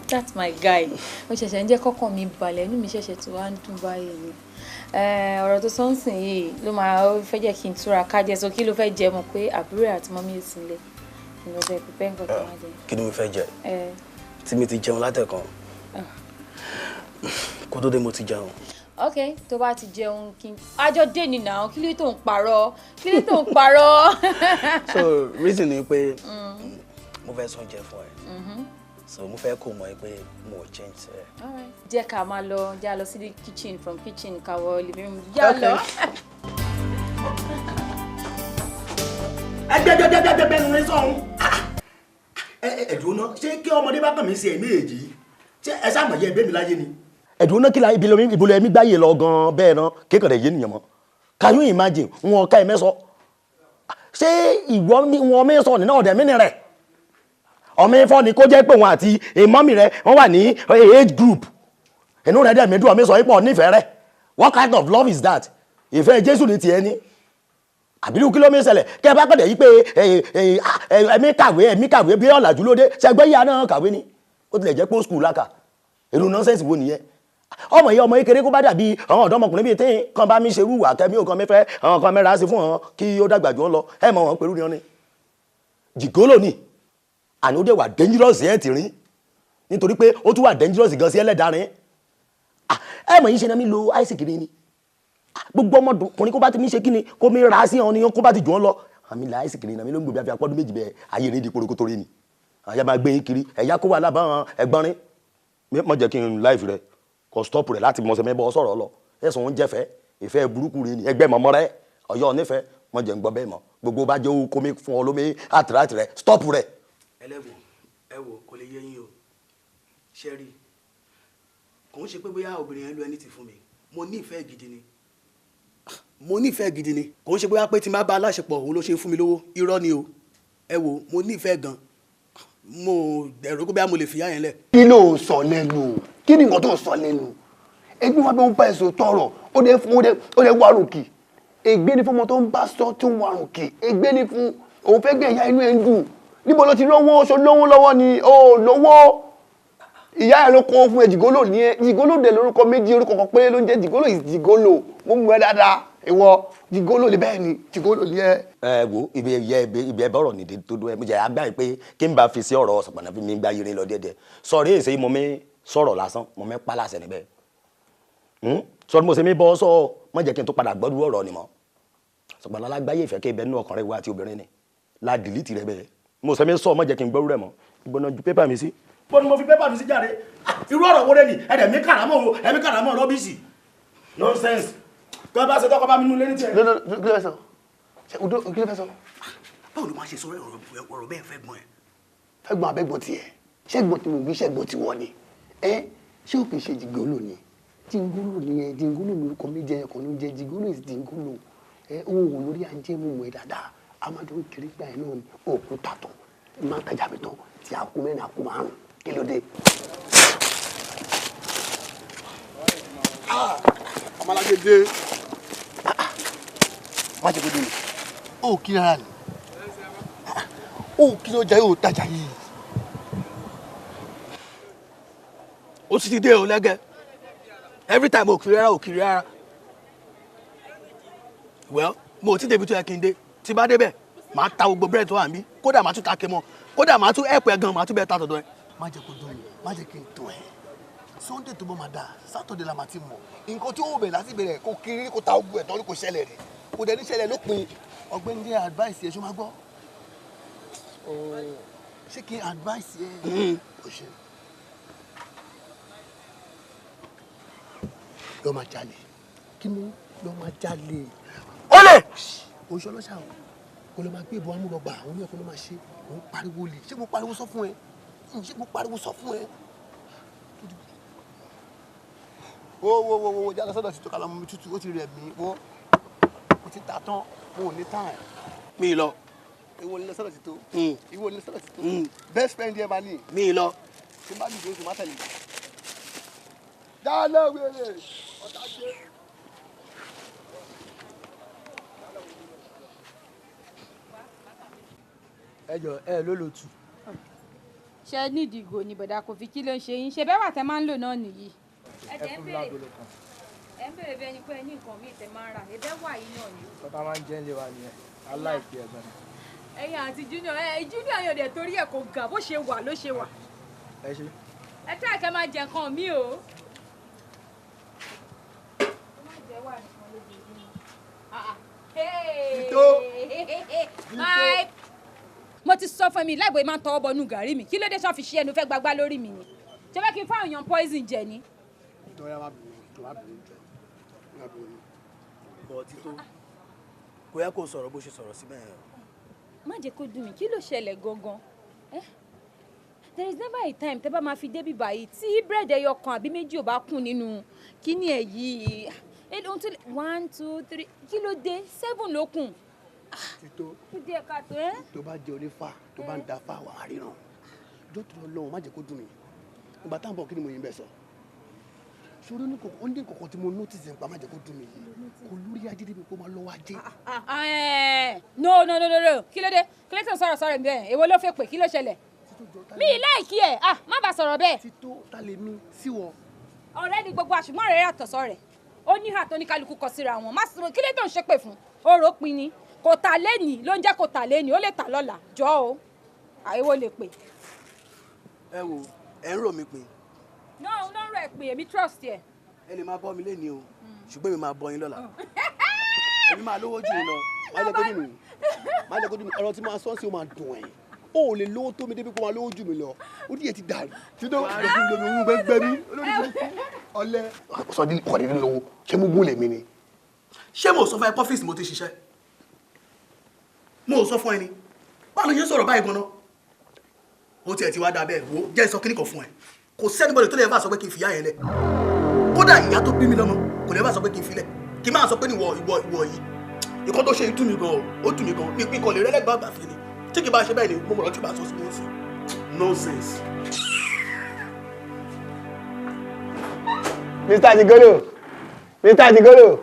That's my guy. O ṣẹ̀ṣẹ̀ ń jẹ́ kọ́kàn mi balẹ̀, inú mi ṣẹ̀ṣẹ̀ tí wàá ń dùn báyìí ni. Ọ̀rọ̀ tó sọ ń sìn yìí ló máa fẹ́ jẹ́ kí n túra ká jẹ, so kí ló fẹ́ jẹ mọ̀ pé àbúrò àti mọ́mí ò sí nílé. Kí ló fẹ́ pípẹ́ nǹkan tó máa jẹ? Kí ni mo fẹ́ jẹ? Tí mi ti jẹun látẹ̀kan. Kó tó dé mo ti jẹun. Okay, tó bá ti jẹun kí n àjọ dé ni náà, kí ló tó ń parọ́? Kí ló tó ń parọ́? So reason ni pé mo fẹ́ sọ oúnjẹ fún ẹ. So mo fẹ́ kó mọ̀ pé mo change ẹ. Jẹ́ ká máa lọ, já lọ sí the kitchen, from kitchen ká wọ living room. Já lọ. Ẹgbẹ́gbẹ́gbẹ́gbẹ́ nu ní sọ̀hún. Ẹ̀dùn náà ṣé kí ọmọdé bá kàn mí sí ẹ̀mí èjì ṣé ẹ sáà mọ̀ yẹ ẹgbẹ́ mi láyé ni. Ẹ̀dùn náà kí la ìbò ẹ̀mí gbáyé lọ gan-an bẹ́ẹ̀ náà kékeré yé nìyẹn mọ́. Can you imagine wọn ká ẹ mẹ́sọ̀? Ṣé wọn mẹ́sọ̀ nínú ọ̀dẹ̀ mí ni rẹ̀? Ọmọ ifọ̀ ni kó jẹ́ pé wọn àti mọ́mì rẹ̀ wọ́n wà ní age group. Inú rẹ̀ dẹ̀ mi dùn ọmọ sọ ipò nífẹ̀ẹ́ rẹ̀. What kind of love is that? Ìfẹ́ Jésù ní tiẹ̀ ní. Àbílú kí ló mi ṣẹlẹ̀ kẹ́ ẹ bá kọ̀dẹ̀ yí pé ẹ̀mí kàwé bí ọ̀làjú lóde ṣẹgbẹ́ yíya náà kàwé ni. Ó tilẹ̀ jẹ́ pé ó skul láka. Èrò nọ́nsẹ̀nsì wo nìyẹn? Ọmọ yìí ọmọ kékeré kó bá dàbí àwọn ọ̀dọ́mọkùnrin bíi tí kan bá mi ṣe wúwà kẹ́mi ò kan mẹ́fẹ́ àwọn kan mẹ́ra sí fún wọn kí ó dàgbà jù wọn lọ ẹ̀ mọ̀ wọn pẹ̀lú ni wọn ni. Jìgólò ni àní ó dẹ̀ wà dangerous ẹ̀ ti rin nítorí pé ó tún wà dangerous gan sí ẹlẹ́dàrin ẹ̀ mọ̀ yìí ṣe náà mi lo Isaac kiri ni gbogbo ọmọdùnkùnrin kó bá ti mi ṣe kíni kó mi ra sí ọ̀nìyàn kó bá ti jù ọ́ lọ àmì la Isaac kiri náà mi ló ń gbòbí àfi apọ́dún méjì bẹ́ẹ̀ ayé ní ìdíkòrò kó tó rí ni àyà máa gbé yín kiri ẹ̀yà kó wà lábàá ẹ̀gbọ́n rin mọ̀ jẹ́ kí n láìfì rẹ̀ kò stop rẹ̀ láti mọ̀ọ́sẹ̀ mẹ́bọ̀ sọ̀rọ̀ lọ ẹ̀sùn oúnjẹ fẹ́ ìfẹ́ burúkú rẹ ni ẹgbẹ́ mọ̀mọ́ rẹ ọ̀yọ́ nífẹ̀ẹ́ wọ́n jẹ́ ń gbọ́ bẹ́ẹ̀ mọ́ gbogbo bá jẹ́ owó kómi fún ọ lómi àtìrátì rẹ stop rẹ. ẹlẹ́wọ̀n ẹ wò kò lè yé yín o ṣẹ́rí kò ń ṣe pé bóyá obìnrin yẹn lo ẹni tì fún mi mo ní ìfẹ́ gidi ni kò ń ṣe bóyá pé tí n bá bá aláṣepọ̀ òun ló ṣe ń fún mi lówó irọ́ ni o ẹ wò mo ní ìfẹ́ gan mo dẹ̀rọ pé bóyá mo lè fìyà yẹn lẹ̀. kí ló ń sọ lẹ́nu kí ni nǹkan tó ń sọ lẹ́nu ẹgbẹ́ wa bí wọ́n bá ẹ̀sùn tọrọ ó dé wárùnkì ègbé ni fún ọmọ tó ń bá sọ tó ń wárùnkì ègbé ni fún òun fẹ́ gbé ìyá inú ẹ̀ ń dùn níbo ló ti lówó ṣo lówó lọ́wọ́ ni ó lówó ìyá ẹ̀ ló kọ́ fún ẹ jìgólò ní ẹ jìgólò dẹ̀ lórúkọ méjì orúkọ kan péré ló ń jẹ́ jìgólò is jìgólò mo mú ẹ dáadáa ìwọ jìgólò lè bẹ́ẹ̀ ni jìgólò ní ẹ. ẹ wo ibi ẹ bọ̀rọ̀ nìdí tó dún ẹ mo jẹ́ àgbà pé kí n bá fi sí ọ̀rọ̀ ọ̀sọ̀pọ̀nà fi mi gbá yìí lọ díẹ̀díẹ̀ sọ̀rọ̀ èyí ṣe mo mi sọ̀rọ̀ lásán mo mi pa láṣẹ níbẹ̀ sọ̀rọ̀ mo ṣe mi bọ́ sọ mọ̀ jẹ́ kí n tó padà gbọ́dú ọ̀rọ̀ ni mọ́ ṣùgbọ́n alágbáyé ìfẹ́ kí ibẹ̀ nínú ọkàn rẹ̀ wá àti obìnrin ni la dìlítì rẹ̀ bẹ́ẹ̀ mo ṣe mi sọ mọ̀ jẹ́ kí n gbọ́rú rẹ̀ mọ́ ìgbọ́nà ju pépà mi sí. bó ni mo fi pépà mi sí jáde irú ọ̀rọ̀ wo lé ní ẹ̀dẹ̀ mi kàrámọ̀ rọ́bìsì nonsense tó bá ṣe tọ́kọ bá mi nú lé ní tiẹ̀. kí ló fẹ́ sọ kí ló fẹ́ sọ. báwo ló máa ṣe sọ ọ̀rọ̀ bẹ́ẹ̀ fẹ́ gbọ́n ẹ̀. fẹ́ gbọ́n abẹ́gbọ́n tiẹ̀ ṣẹ́gbọ́n tí mo gbé ṣẹ́gbọ́n tí wọ́n ni ṣé o kì í ṣe jìgólò ni jìgólò ni ẹ jìgólò lórúkọ mi jẹ ẹkọ ló jẹ jìgólò is jìgólò ohun wò lórí ajé mo mọ̀ ẹ́ dáadáa amadu kiri gbà ẹ̀ náà ni òkú tàtọ̀ máa ń tajà mi tán tí a kú mẹ́rin a kú márùn kí ló dé. ọmọlágédé má jẹ́ kó dé mi ó kí rárá ni ó kí ló jẹ́ yóò tajà yìí. ó sì ti dé o lẹ́gẹ̀ẹ́ every time òkiri rárá well mo ò tí débi tó yẹ kí n dé tí bá débẹ̀ màá ta gbogbo bírèdì tó wà níbí kódà màá tún ta ké mọ́ kódà màá tún ẹ̀pẹ̀ gan màá tún bẹ́ẹ̀ ta tọ̀dọ̀ ẹ. má jẹ́ kó dùn mí má jẹ́ kí n tún ẹ̀ sunday tó bọ́ máa dà saturday la máa ti mọ̀ nǹkan tí ó bẹ̀rẹ̀ láti bẹ̀rẹ̀ kó kiri kó ta ogun ẹ̀ tán kó ṣẹlẹ̀ rẹ̀ kó dẹ̀ ní ṣẹlẹ̀ lópin ọ̀gbẹ́ni ní advice ẹ̀ ṣó máa gbọ́ ṣé kí advice ẹ̀ ò ṣe lọ́ máa jalè kí ni lọ́ máa jalè ó lè oṣù ọlọ́ṣà o kò lè máa gbé ìbọn amúrọ̀gbà àwọn ní ẹ̀kọ́ ló máa ṣe òun pariwo lè ṣé mo pariwo sọ fún ẹ ṣé mo pariwo sọ fún ẹ. wo jálọ sọ́dọ̀ títọ́ kálọ̀ mi tútù ó ti rẹ̀ mí wo mo ti ta tán mo ò ní tán ẹ̀. mi lọ. ìwọ nílẹ̀ sọ́dọ̀ títọ́ ìwọ nílẹ̀ sọ́dọ̀ títọ́ best friend yẹn bá ní. mi lọ. tí n bá dùn oṣù má tẹ̀lé. dáná wẹ̀rẹ̀ ọ̀tá jẹ́. ẹjọ ẹ ló lò tù. ṣe nídìí ìgò ní bọ̀dà kò fi kí ló ń ṣe yín ṣe bẹ́ẹ̀ wà tẹ́ máa ń lò náà nìyí. ẹ fún lágolo kan. ẹ ń bèrè bí ẹni pé ẹ ní nǹkan míì tẹ́ máa ń rà ẹbẹ́ wà yìí náà ni. tọ́ta máa ń jẹ́ ńlẹ̀ wa nìyẹn aláìpẹ́ ẹ̀gbọ́n. ẹ̀yin àti junior junior yóò dẹ̀ torí ẹ̀ kò gà bó ṣe wà ló ṣe wà. ẹ ṣe. ẹ tí àkẹ́ máa jẹ nǹkan mi o. mo ti sọ fún mi láìpẹ́ máa ń tọwọ́ bọnú gàrí mi kí ló dé sọ fi ṣe ẹnu fẹ́ gbagbá lórí mi ni ṣé fẹ́ kí n fáwọn èèyàn poison jẹ ni. lọ́yà má bìnrin tó má bìnrin jẹ má bìnrin. bọ̀ tító kò yẹ kó sọ̀rọ̀ bó ṣe sọ̀rọ̀ síbẹ̀ yẹn. má jẹ́ kó dùn mí kí ló ṣẹlẹ̀ gangan there is never a time tẹ́ bá máa fi débi báyìí tí bírèdì ẹyọ kan àbí méjì ò bá kún nínú kíní ẹ̀ yìí 1 2 3 kí ló dé 7 ló kún. tító kú díẹ̀ ká tó ẹ́. tó bá jẹ onífà tó bá ń da fà wà á ríran jọ́ tó lọ lọ́wọ́ má jẹ́ kó dùn mí ìgbà táwọn bọ̀ kí ni mo yín bẹ̀ sọ ṣòro ní kòkó ó ní kòkó tí mo notice nípa má jẹ́ kó dùn mí yìí kò lórí ajé débi kó máa lọ́wọ́ ajé. no kí ló dé kí ló tó sọ̀rọ̀ bẹ́ẹ̀ èwo ló fẹ́ pè kí ló ṣẹlẹ̀ mi láìkí ẹ̀ má bàa sọ̀rọ̀ bẹ́ẹ̀. tító ta lè mí sí wọ. ọ̀rẹ́ ni gbogbo àṣùgbọ́n rẹ̀ yàtọ̀ sọ̀rẹ̀ ó ní hà tó ní kálukú kọ síra wọn má sọ kí ló tó ń ṣépè fún oró pin ni kò tà lẹ́nìí ló ń jẹ́ kò tà lẹ́nìí ó lè tà lọ́la jọ o àìwò lè pè. ẹ wo ẹ ń rò mí pin. náà ló ń rọ ẹ pé èmi trust ẹ. ẹ lè máa bọ́ mi lénìí o ṣùgbọ́n èmi máa bọ́ yín lọ́la èmi máa lówó jù yín lọ. má jẹ́ kó dùn mí má jẹ́ kó dùn mí ọ̀rọ̀ tí máa sọ sí o máa dùn ẹ̀ o ò lè lówó tó mi débi kó máa lówó jù mí lọ ó díẹ̀ ti dàrú títọ́ ìgbẹ́gbẹ́ mi ọlẹ. sọdí ọ̀rẹ́ nínú owó ṣé mo gún lèmi ni. ṣé mo sọ fún ẹ pọ́fíìsì mo ti ṣiṣẹ́ mo sọ fún ẹ ni báwo ló ṣe ń sọ̀rọ̀ báyìí gan-an ó tiẹ̀ ti wá dáa bẹ́ẹ̀ wo jẹ́ sọ kíní kan fún ẹ kò sẹ́nibọ̀dì tó lè bá sọ pé kí n fi ìyá yẹn lẹ̀ kódà ìyá tó bí mi lọ́mọ kò lè bá sọ pé kí n fi lẹ̀ kí n máa sọ pé ìwọ yìí nǹkan tó ṣe dùn mí gan ó dùn mí gan ní pínkọ lè rẹ́lẹ́gbà àgbà fi ni tí kì bá ṣe bẹ́ẹ̀ ni mo mọ̀ lọ́tí bá sọ sí wọn sí nonsense. Mr. Jigolo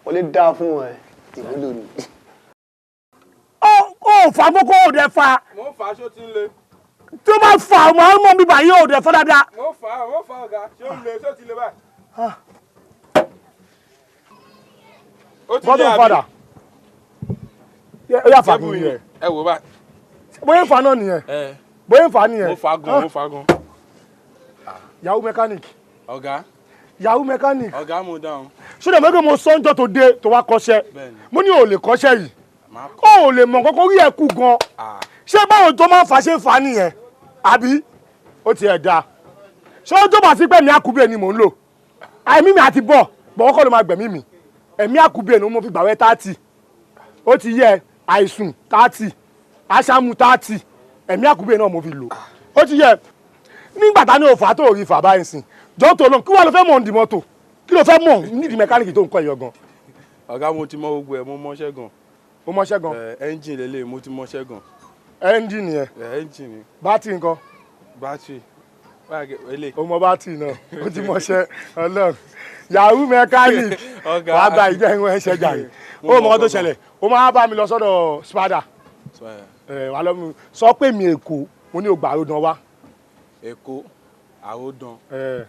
ó lè dáa fún ẹ ìwúlò ni. ó fà kókó ò dẹ fa. mo fà aṣọ tí ń le. tí ó bá fà ọmọ ọmọ mi báyìí ò dẹ fọ dáadáa. mo fà ọ̀gá ṣé ó le ṣé ó ti le báyìí. ó ti lé àbí. ó yà fà kún yẹn. ẹ wò bá. bóyá ń fa náà nìyẹn. bóyá ń fa nìyẹn. mo fa gan. yahoo mechanic. ọ̀gá. yahoo mechanic. ọ̀gá mo dáhùn. ṣọdọ̀ mẹ́gbẹ́ mo sọ́njọ́ tó dé tó wá kọ́ṣẹ́ mo ní ò lè kọ́ṣẹ́ yìí ó lè mọ̀ kọ́kọ́ rí ẹ̀kú gan ṣé báwo tó máa ń fa ṣe ń fa nìyẹn àbí ó ti ẹ̀ dáa ṣé ó tó bá sí pẹ̀mí àkúbẹ̀ ni mò ń lò àìmí mi àti bọ̀ bọ̀wọ́ kọ́ ló máa gbẹ̀mí mi ẹ̀mí àkúbẹ̀ ni mo fi gbàwẹ́ 30 ó ti yẹ àìsùn 30 aṣáàmù 30 ẹ̀mí àkúbẹ̀ náà mo fi lò ó ti yẹ nígbà tá ní òfà tó rí fà báyìí sìn jọ́ tó lọ kí wàá lọ fẹ́ mọ̀ ń di mọ́tò kí ló fẹ́ mọ̀ nídìí mẹkáníìkì tó ń kọ́ ẹ̀yọ gan. ọ̀gá mo ti mọ gbogbo ẹ̀ mo mọṣẹ́ gan. mo mọṣẹ́ gan. ẹ́ńjìn lélẹ̀ mo ti mọṣẹ́ gan. ẹ́ńjìn yẹn. ẹ́ńjìn ni. bátìrì nǹkan. bátìrì o mọ bátìrì náà o ti mọṣẹ́ Ọlọ́run yahoo mechanic wàá gba ìjọ ìwọ̀n ẹ̀ṣẹ̀ jàre ó mọ tó ṣẹlẹ̀ ó máa bá mi lọ sọ́dọ̀ spada wà lọ́mú sọ pé mi Èkó mo ní ògbà àròdàn wá. Èkó àròdàn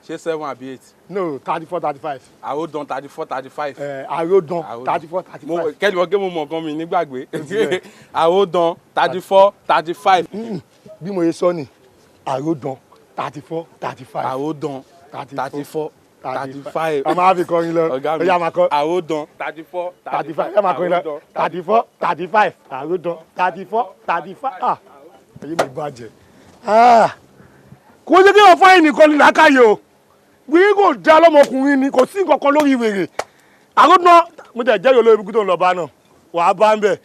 ṣé 7 àbí 8. no 34 35. àròdàn 34 35. àròdàn 34 35. kẹ́ni wọ́n gé mo mọ̀ nǹkan mi nígbàgbé àròdàn 34 35. bí mo yẹ sọ ni àròdàn 34 35. àròdàn 34 35. a máa fi kọrin lọ ọjà máa kọ. àròdàn 34 35. ẹ máa kọrin lọ 34 35. àròdàn 34 35. ẹyẹ mi bàjẹ́. kò jẹ́ kí wọ́n fáyín nìkan ní làákàyè o wíwí kò dá lọ́mọkùnrin ni kò sí nǹkan kan lórí wèrè àròdàn mo tẹ̀ jẹ́rìí olórí ibùkún tó ń lọ bá náà wàá bá ń bẹ̀.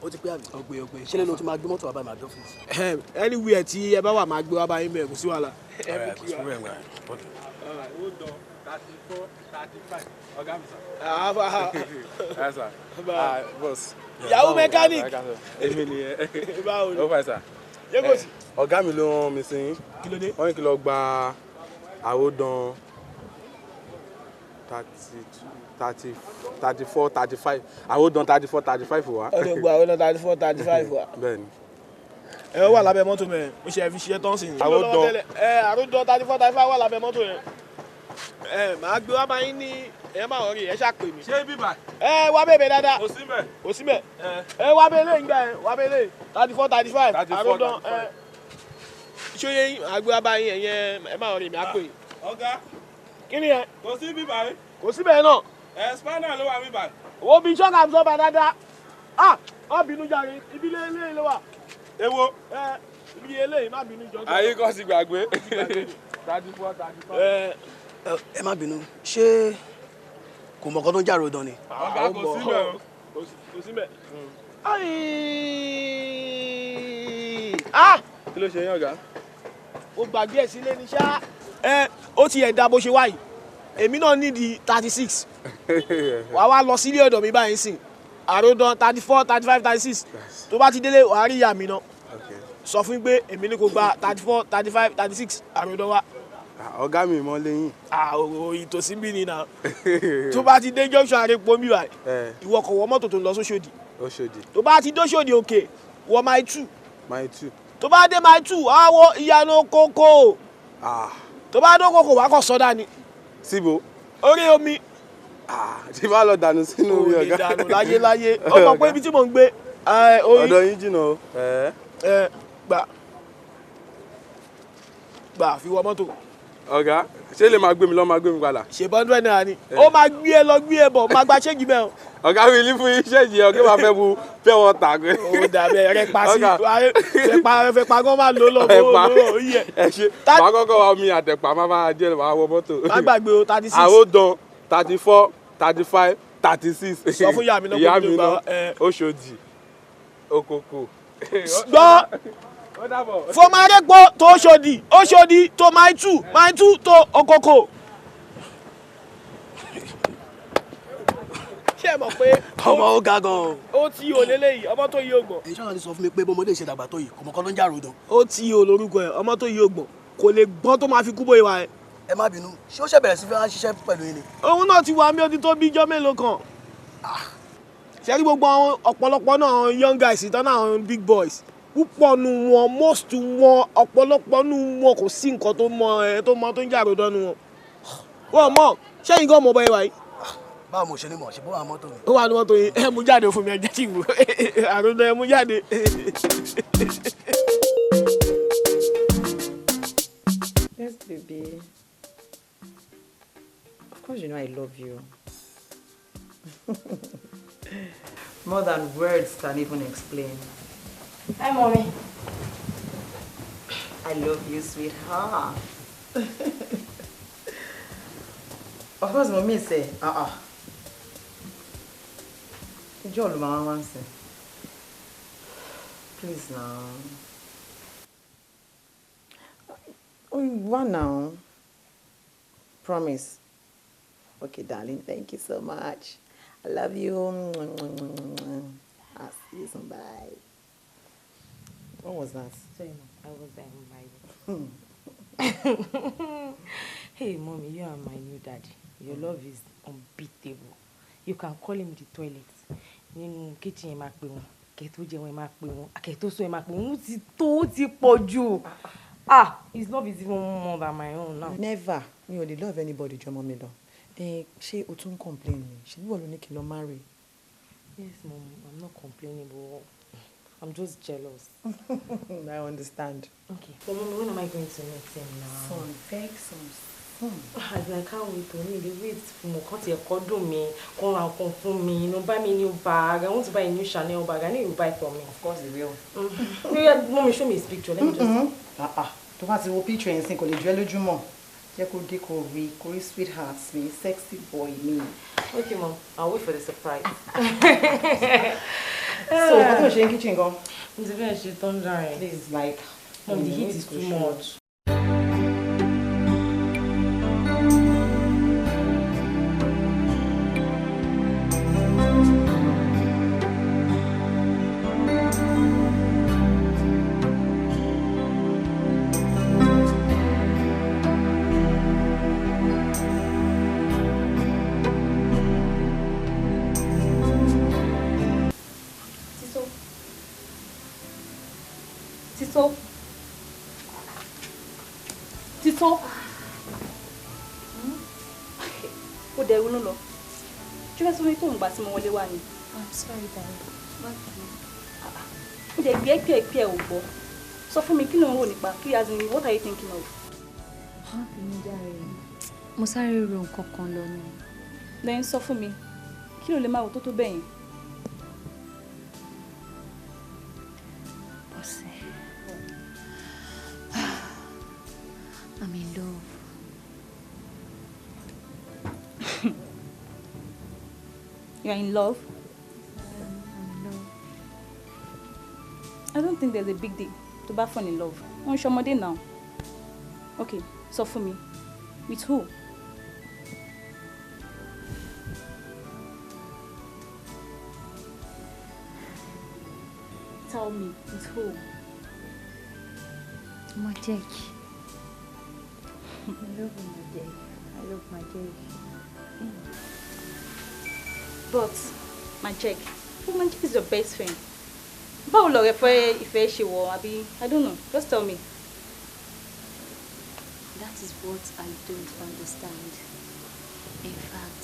ó ti pé àbí ọgbẹ ṣé lẹ́nu tí máa gbé mọ́tò wá báyìí máa dọ́fíìsì. anywhere tí ẹ bá wà máa gbé wá báyìí bẹ́ẹ̀ kò sí wàhálà. yahoo mechanic. èmi nìyẹn. báwo ni. ó fà sà. yẹ́gòsì. ọ̀gá mi ló rán mi sí yín. kí ló dé. wọ́n ní kí lọ gba àròdàn 34 35 àròdàn 34 35 wá. ọ̀dọ̀ gba àròdàn 34 35 wá. bẹ́ẹ̀ni. ẹ wà lábẹ́ mọ́tò mẹ́rin mo ṣe fi ṣiṣẹ́ tán sí i. àròdàn 34 35 wà lábẹ́ mọ́tò yẹn. màá gbé wá báyìí ní ẹ máa wọrí ẹ ṣàpè mí. ṣé bíbà. wá bèbè dáadáa. kò síbẹ̀. kò síbẹ̀. wá bèlè ń gbà ẹ wá bèlè 34 35 àròdàn ṣóyè yín àgbé wá báyìí ẹ̀yẹn ẹ máa wọrí mi á pè. ọ̀gá. kí ni ẹ. kò sí bíbà yìí. kò síbẹ̀ náà. spanner ló wà bíbà. wo bí sọ́kà ń sọ́ba dáadáa. má bínú jàre ibi ilé ló wà. èwo. ibi eléyìí má bínú jọ. ayé kan sì gbàgbé. 34 35. ẹ má bínú ṣé kò mọ̀ kọ́ tó ń jà àròdàn ni. ọ̀gá kò síbẹ̀ o. kò síbẹ̀. kí ló ṣe yín ọ̀gá. o gbàgbé ẹ̀ sílé ní ṣá. ó ti ẹ̀dá bó ṣe wáyìí èmi náà nídìí 36 wàá wá lọ sílé ọ̀dọ̀ mi báyìí sìn àròdàn 34 35 36 tó bá ti délé wàá rí ìyá mi náà sọ fún mi pé èmi ní kò gba 34 35 36 àròdàn wa. ọ̀gá mi mọ́ lẹ́yìn. ìtòsí bí ni náà tó bá ti dé junction àrèpọ̀ mi báyìí ìwọ kò wọ mọ́tò tó ń lọ sóṣòdì tó bá ti dóṣòdì òkè wọ mile 2 tó bá dé mile 2 á wọ ìyànà kókó tó bá dó kókó wà á kọ̀ sọ́dá ni. síbo. orí omi. tí bá lọ dànù sínú omi ọ̀gá. o lè dànù láyéláyé ó mọ̀ pé ibi tí mò ń gbé. ọ̀dọ̀ yín jìnnà o. gbà fi wọ mọ́tò. ọ̀gá ṣé lè máa gbé mi lọ máa gbé mi padà. ṣe bọ́ndú ẹ̀ náà ni ó máa gbé ẹ lọ gbé ẹ bọ̀ máa gba ṣéèjì bẹ́ẹ̀ o. ọ̀gá mi ní fún iṣẹ́ yìí ọ̀gá máa fẹ́ mu pure water. Ó dàbẹ̀ rẹ pa sí fẹ́ pa kán máa lò lọ́wọ́ yẹ. Ẹ ṣe màá kọ́kọ́ wa mi àtẹ̀pà máa jẹ́ máa wọ mọ́tò. Má gbàgbé o 36. Àwòdàn 34 35 36. Sọ fún ìyá mi náà kó mi ló gbà. Òṣòdì Òkòkò. Gbọ́ fọmọdépo tó Òṣòdì tó Mile 2 tó Òkòkò. Ṣé ẹ mọ̀ pé ọmọ ó ga gan-an. Ó tí o lélẹ́yìí ọmọ tó yí ògbọ̀n. èyí ṣọ́nà ti sọ fún mi pé bọ́mọdé ṣe dàgbà tó yìí kò mọ̀ kọ́ ló ń jà ròdàn. Ó tí o lórúkọ ẹ̀ ọmọ tó yí ògbọ̀n kò lè gbọ́n tó máa fi kú bóyá ẹ. ẹ má bínú ṣé ó ṣe bẹ̀rẹ̀ sí fi ṣiṣẹ́ pẹ̀lú yín ni. Òun náà ti wà mí ó ti tó bí ijọ́ mélòó kan. Ṣé rí gbogbo àwọn ọ̀pọ̀lọpọ̀ náà young guys ìtàn náà àwọn big boys púpọ̀ nu wọn most wọn ọ̀pọ̀lọpọ̀ nu wọn kò sí nǹkan tó mọ tó ń jà ròdàn nu wọn. Wọ́n mọ̀ ṣẹ́yìn gan mọ̀ bọ́ẹ̀ wáyé. Báwo mo ṣe ní mọ̀ ṣe bó wà mọ́tò mi. Ó wà ní mọ́tò yìí ẹ mú jáde fún mi ẹ jẹ́ kí n wò àròdàn ẹ mú jáde. Yes, baby. Of course you know I love you. More than words can even explain. Hi, mommy. I love you, sweetheart. Of course, mommy say, Joel, mama wants to. Please now. One now. Promise. Okay, darling. Thank you so much. I love you. I'll see you soon. Bye. What was that? Sorry, I was my Hey, mommy, you are my new daddy. Your love is unbeatable. You can call him the toilet. Nínú kitchen ẹ máa pè wọ́n, kẹ́ tó jẹun ẹ máa pè wọ́n, kẹ́ tó sùn ẹ máa pè wọ́n. Ó ti pọ̀ jù. His love is even more than my own now. Never. Mi ò lè love anybody jọ mọ́ mi lọ. Ṣé o tún complain ni? Ṣé wọ́n ló ní kí n lọ marry? Yes, mom, I'm not complaining, but I'm just jealous. I understand. Okay. But mommy, when am I going to meet him now? Son, beg some. I can't wait to meet the wait for me. Can't you call me? Come and come for me. You know, buy me a new bag. I want to buy a new Chanel bag. I need you to buy for me. Of course they will. Mommy, show me his picture. Let me just. Tó bá ti wo picture yẹn sin kò lè jẹ́ lójúmọ́. Jẹ́ kó dé kó rí sweetheart mi, sexy boy mi. Okay, mom. I'll wait for the surprise. So, what was in kitchen go? It's very thundering. Please, like, mom, the heat is too much. Títọ́. Ó dẹ̀ ronú lọ. Ṣé fẹ́ sọ́rí tó ń gbà tí mo wọlé wá ni? I'm sorry, darling. Ó dẹ̀ gbé pẹ́ ò gbọ́. Sọ fún mi kí ló ń rò nípa kí as in what are you thinking of? Mo sáré ro nǹkan kan lọ ni. Lẹ́yìn sọ fún mi kí ló lè máa wò tó tó bẹ́yìn? I'm in love. You are in love? I'm in love. I don't think there's a big deal to bá fall in love. Wọ́n ṣe ọmọdé now. Okay, sọ fún mi. With who? Tell me, with who? Magic. I love magic. I love magic. But Magic, Magic is your best friend. Báwo lọ̀rẹ́ fẹ́ ìfẹ́ ṣe wọ̀ àbí? I don't know. Just tell me. That is what I don't understand. In fact,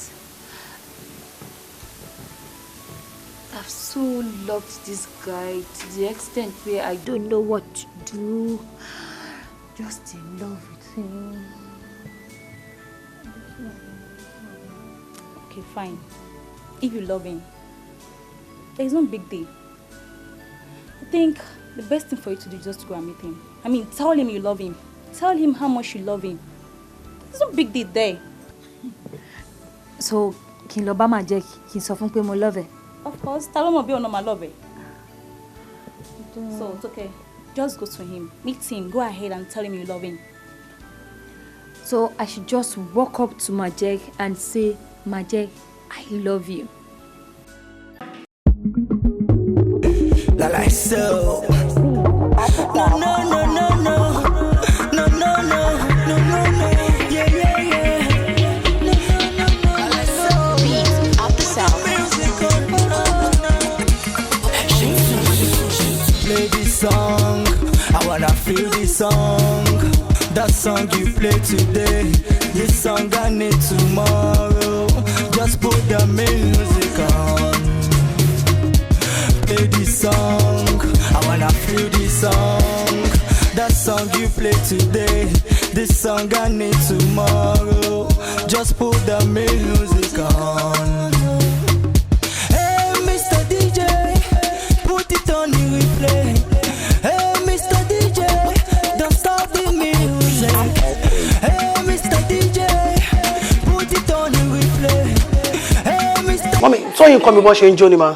I've so loved this guy to the extent where I don't know what to do. Just in love with him. Okay, fine. if you love him, there is no big deal. I think the best thing for you to do is just to go and meet him. I mean, tell him you love him. Tell him how much you love him. There's no big deal there. So, kí n lọ bá Majek, kí n sọ fún pé mo love ẹ. Of course, tell him I'll be on my love. So it's okay. Just go to him, meet him, go ahead and tell him you love him. So I should just walk up to Majek and say, Majek, I love you. Like so. No, no, no, no, no. No, no, no, no, no, no. Yeah, yeah, yeah. No, no, no, no. Like so. Beat of the South. Play this song. I wanna feel this song. That song you play today. This song I need tomorrow. Just put the music on. Play this song, I wanna feel this song. That song you play today, this song I need tomorrow. Just put the music on. Hey Mr. DJ, put it on the replay. Hey Mr. DJ, don't stop the music. Hey Mr. DJ, put it on the replay. Hey Mr. Mommy, so you come and ṣe Johnny ma.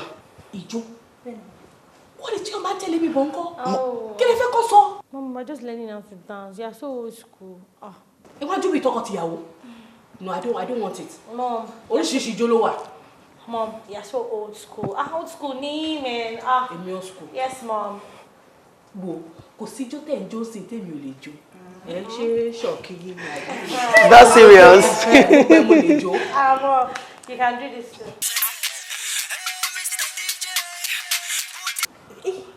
What did you man telling me, Bonko? Oh. Can I go so? Mom, we're just learning how to dance. You're so old school. Ah. And why do we talk to you? No, I don't want it. Mom. Only she jolowa. Mom, you're so old school. Old school name, man. Ah. In your school. Yes, Mom. Wo, kò sí jó tẹ́ ń jó sí tèmi ò lè jó. Ẹ ṣe ṣọ́ọ̀kì yìí ni àyè. That's serious. Mo lè jó. Mom, you can do this too.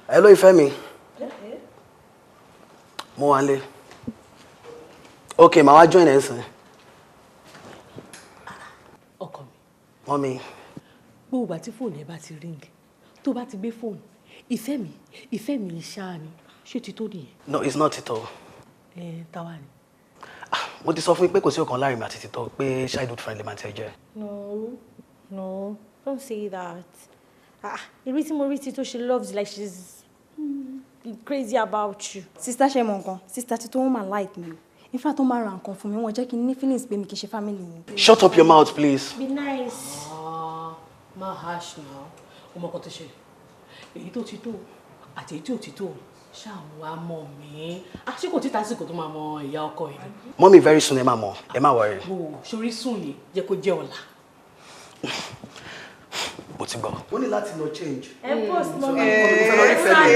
Hello, Ifemi. Mo wà nílé. Okay, màá wá join ẹ nsìn. Ọkọ mi. Mommy. Gbogbo àti fóònù ẹ bá ti ring. Tó bá ti gbé fóònù. Ìfẹ́ mi ṣáá ni. Ṣé ti tó nìyẹn? No, it's not Tito. Táwa ni. Mo ti sọ fún yín pé kò sí ọ̀kan láàrin mi àti Tito pé childhood friendly man ti ẹ jẹ́. No, don't say that. Everything more Tito, she loves you like she's crazy about you. Sister ṣe mọ̀ nǹkan. Sister Tito wọ́n máa like me. In fact, wọ́n máa ra nǹkan fún mi. Wọ́n jẹ́ kí n ní feelings pé mi kì í ṣe family mi. Shut up your mouth, please. Be nice. Má harsh now. O mọ nǹkan tó ṣe. Èyí tó ti tó àti èyí tí ò ti tó. Ṣáà wá mọ̀ mí. Ṣé kò tí tásìkò tó máa mọ ìyá ọkọ ẹ̀ ni? Mommy, very soon ẹ máa mọ̀. Ẹ má worry. Ṣorí sùn yìí jẹ́ kó jẹ́ ọ̀la. Mo ti gbọ́. Ó ní láti lọ change. Ẹ post mọ́ mi. Mo fẹ́ lọ rí Fẹ́mi.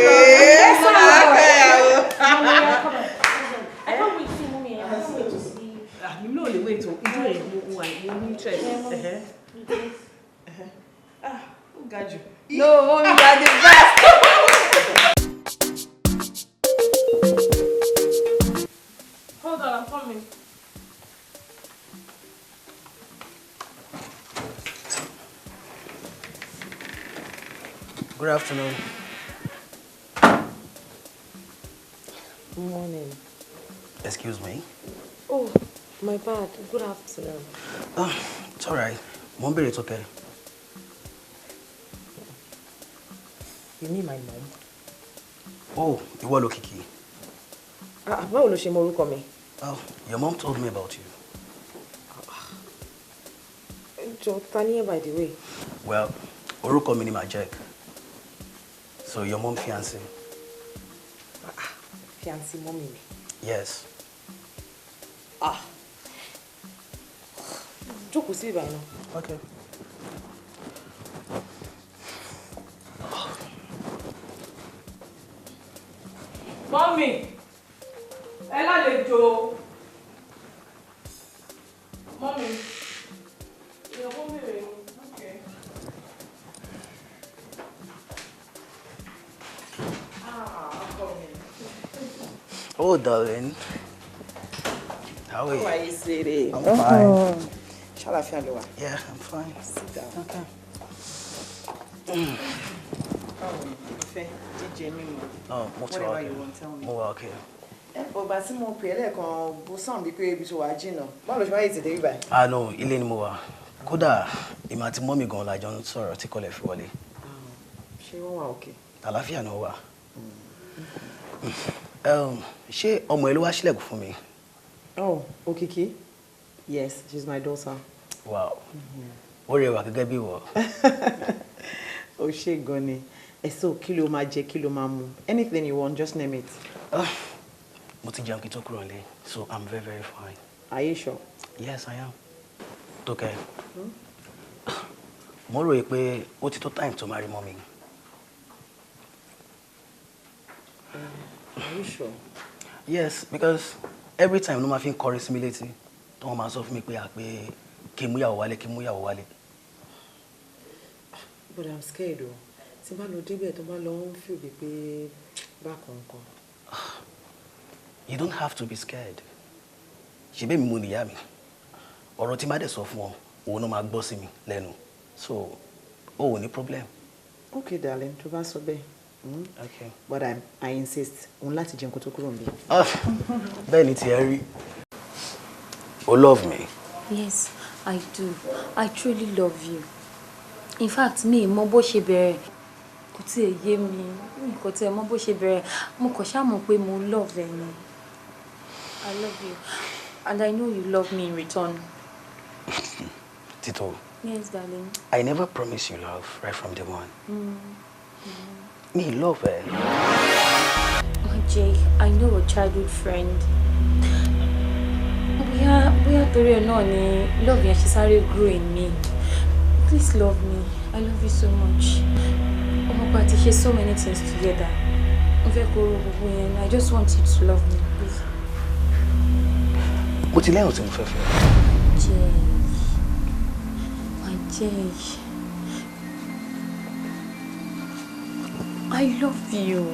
I can't wait to see mommy. I can't wait to see. You know the way to do it. You need interest. Who got you? No, mommy, you are the best. Hold on, I'm coming. Good afternoon. Good morning. Excuse me. Oh, my bad. Good afternoon. It's all right. Mo ń bèrè tó kẹ́. You mean my mom? Oh, ìwọ l'Okiki. Báwo ló ṣe mọ orúkọ mi? Oh, your mom told me about you. Jọ ta ni ẹ by the way. Well, orúkọ mi ni Majek. So your mom fiancé. Fiancé mommy mi. Yes. Jókòó sí ìbàyẹn náà. Okay. Mommy, ẹ lálejò. Mommy, ìyàwó mi rè é. Okay. Oh, darling. How are you? How are you, sweetie? I'm fine. Ṣàlàáfíà ló wà? Yeah, I'm fine. Sit down. Okay. Ìfẹ́, jíjẹ mímu. No, mo ti wà Whatever okay. you want, tell me. Mo wà okay. Ọba tí mo pè é lẹ́ẹ̀kan bó sàn bíi pé ibi tó wà jìnnà. Báwo ló ṣe máa yẹ tètè rí báyìí? No, ilé ni mo wà. Kódà èmi àti mọ́mì gan la jọ ń sọ̀rọ̀ tí kọ́lẹ̀ fi wọlé. Ṣé wọ́n wà okay? Àlàáfíà náà wà. Ṣé ọmọ ẹ ló wá sílẹ̀kùn fún mi? Oh, Okiki? Yes, she's my daughter. Wow. Ó rẹwà gẹ́gẹ́ bí ìwọ. Ó ṣé gan ni. So kí ló máa jẹ, kí ló máa mu? Anything you want, just name it. Mo ti jẹun kí tó kúrò nílé, so I'm very, very fine. Are you sure? Yes, I am. Tókẹ́. Mo rò pé ó ti tó time to marry mommy. Are you sure? Yes, because every time no ma fi encourage sí mi létí, tó wọ́n máa sọ fún mi pé kí n mú ìyàwó wálé, kí n mú ìyàwó wálé. But I'm scared o. Tí n bá lọ débẹ̀ tó bá lọ ń feel bí pé bákan kan. You don't have to be scared. Ṣé bẹ́ẹ̀ mi mo níyà mi? Ọ̀rọ̀ tí má dẹ̀ sọ fún ọ, òun náà máa gbọ́ sí mi lẹ́nu. So, ò ní problem. Okay, darling, tó bá sọ bẹ́ẹ̀. Okay. But I insist, òun láti jẹun kó tó kúrò níbí. Bẹ́ẹ̀ ni tiẹ̀ rí. O love me? Yes, I do. I truly love you. In fact, me mọ bó ṣe bẹ̀rẹ̀. Kò tiẹ̀ yé mi. Kò tiẹ̀ mọ bó ṣe bẹ̀rẹ̀. Mo kàn ṣá mọ̀ pé mo love ẹ ni. I love you. And I know you love me in return. Tito. Yes, darling. I never promised you love right from day one. Me love her. Jake, I know a childhood friend. We are torí ẹ̀ náà ni love yẹn ṣe sáré grow in me. Please love me. I love you so much. Ọmọ pa ti ṣe so many things together. Mo fẹ́ kó ro gbogbo yẹn. I just want you to love me, please. Mo ti lẹ́yìn tí mo fẹ́ fẹ́. Jake. My Jake. I love you.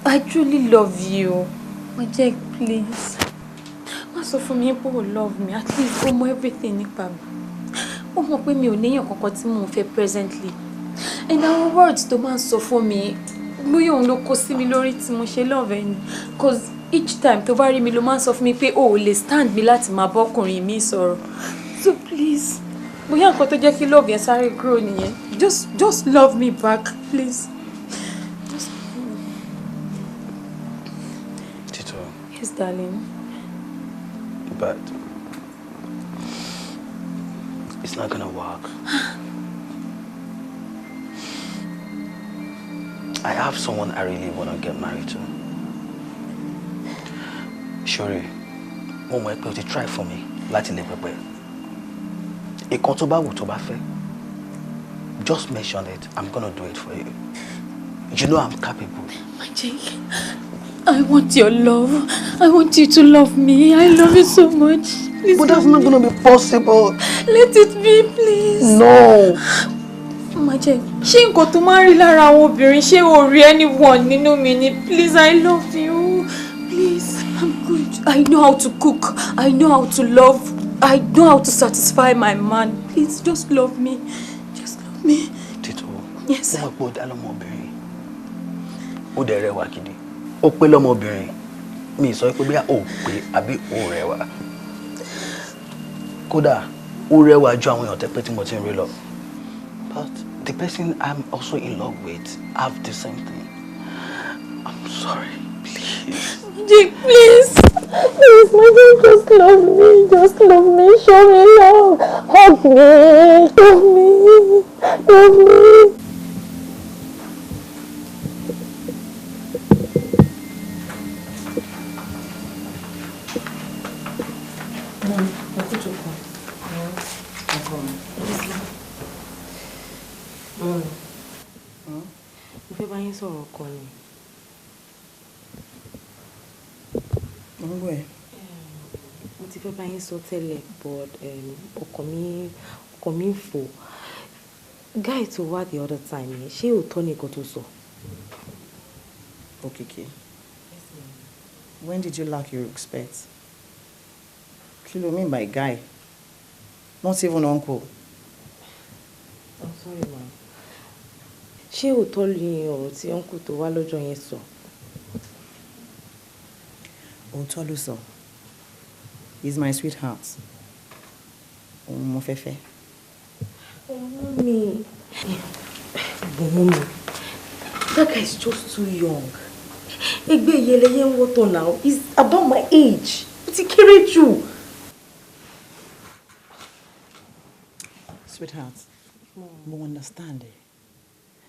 I truly love you. My Jake, please. Má sọ fún mi pé o love me. At least o mọ everything nípa mi. O mọ̀ pé mi ò níyàn kankan tí mo fẹ́ presently. And our words tó máa ń sọ fún mi, bóyá òun ló kó sí mi lórí tí mo ṣe love ẹni. Cause each time tó bá rí mi ló máa ń sọ fún mi pé o ò lè stand mi láti máa bọ́kùnrin mi sọ̀rọ̀. So please, bóyá nǹkan tó jẹ́ kí love yẹn sáré grow nìyẹn. Just love me back, please. Tito. Yes, darling. But it's not gonna work. I have someone I really want to get married to. Sure, mo mọ̀ pé o ti try for me láti lè pẹpẹ. Ìkan tó bá wù tó bá fẹ́. Just mention it. I'm gonna do it for you. You know I'm capable. My Jake, I want your love. I want you to love me. I love you so much. Please. But that's not gonna be possible. Let it be, please. No. My Jake, ṣé nǹkan tó máa ń rí lára àwọn obìnrin ṣé o rí anyone nínú mi ni? Please, I love you. Please, I'm good. I know how to cook. I know how to love. I know how to satisfy my man. Please, just love me. Just love me. Tito. Yes. Ó mọ̀ pé ó dá lọ́mọbìnrin. Ó dẹ̀ rẹwà gidi. Ó pé lọ́mọbìnrin. Mi sọ pé bóyá ó pé àbí ó rẹwà. Kódà ó rẹwà ju àwọn èèyàn tẹ́pẹ́ tí mo ti ń rí lọ. But the person I'm also in love with have the same thing. I'm sorry, please. Jake, please. Please, my Jake, just love me. Just love me. Show me love. Hug me. Love me. Love me. Mo fẹ́ bá yín sọ̀rọ̀ kan ni. Mo ń gbọ́ ẹ. Mo ti fẹ́ bá yín sọ tẹ́lẹ̀ but ọkàn mi ń fò. Guy tó wá the other time yẹn ṣé òótọ́ ni nǹkan tó sọ? Okiki. When did you lack your respect? Kí ló mean by guy? Not even uncle. I'm sorry, ma. Ṣé òótọ́ ni ọ̀rọ̀ tí uncle tó wá lọ́jọ́ yẹn sọ? Òótọ́ ló sọ. He's my sweetheart. òun mo fẹ́ fẹ́. Mommy. But mommy, that guy is just too young. Egbe yeleye nwoto now is about my age. It's kéré jù. Sweetheart, you understand it.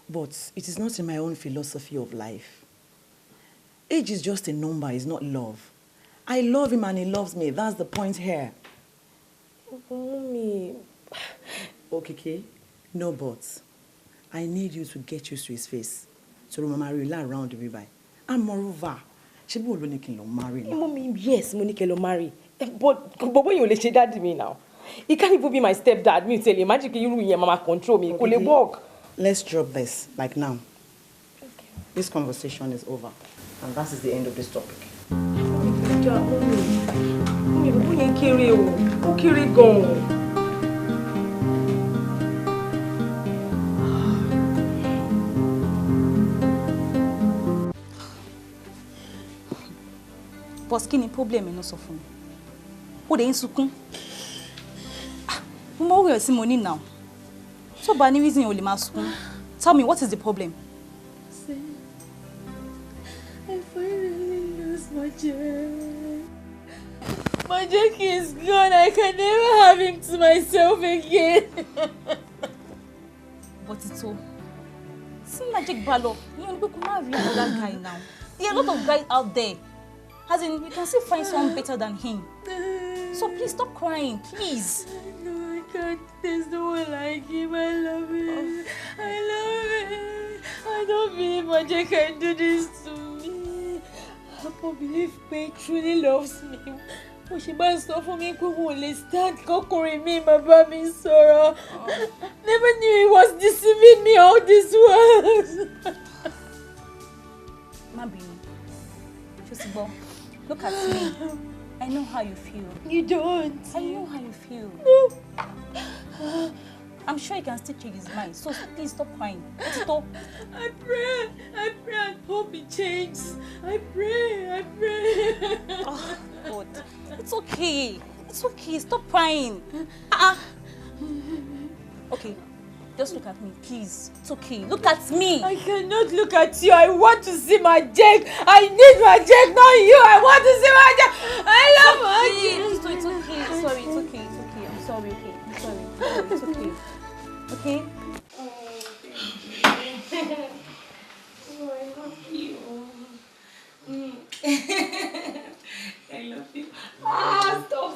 But it is not in my own philosophy of life. Age is just a number, it's not love. I love him and he loves me. That's the point here. Mommy. Okay, no buts. I need you to get used to his face. So Mama will around me by. And moreover, she will only marry now. Mommy, yes, Monique will marry. But when you let your dad me now, he can't even be my stepdad. Me tell you, imagine you and your mama control me. Okay. Walk. Let's drop this, like now. Okay. This conversation is over. And that is the end of this topic. Mommy, who kéré o? Who kéré gan? Boss, kí ni problem ẹ sọ fún mi? Ó dé ń sunkún. Mo mọ̀ wẹ̀ sí mo ní now. So bá ní reason o lè máa sunkún. Tell me, what is the problem? I finally lost my Jack. My Jack is gone. I can never have him to myself again. But it's all. See Magic Ballo, you only go marry another guy now. There are a lot of guys out there. As in, you can still find someone better than him. So please stop crying, please. No, I can't. There's no one like him. I love him. I love him. I don't believe Magic can do this to me. I can't believe Pei truly loves me. But she must stop for me. Who will stand conquering me, Baba mi sorrow. Never knew he was deceiving me all this while. Mabi, just go. Look at me. I know how you feel. You don't. I know how you feel. I'm sure he can still change his mind. So please stop crying. Stop. I pray and hope he changes. I pray. Oh, God. It's okay. It's okay. Stop crying. Okay. Just look at me, please. It's okay. Look at me. I cannot look at you. I want to see my Jack. I need my Jack, not you. I want to see my Jack. I love my Jack. It's okay. Sorry, it's okay. It's okay. I'm sorry, okay? I'm sorry. It's okay. Okay? Oh, I love you. I love you. Stop.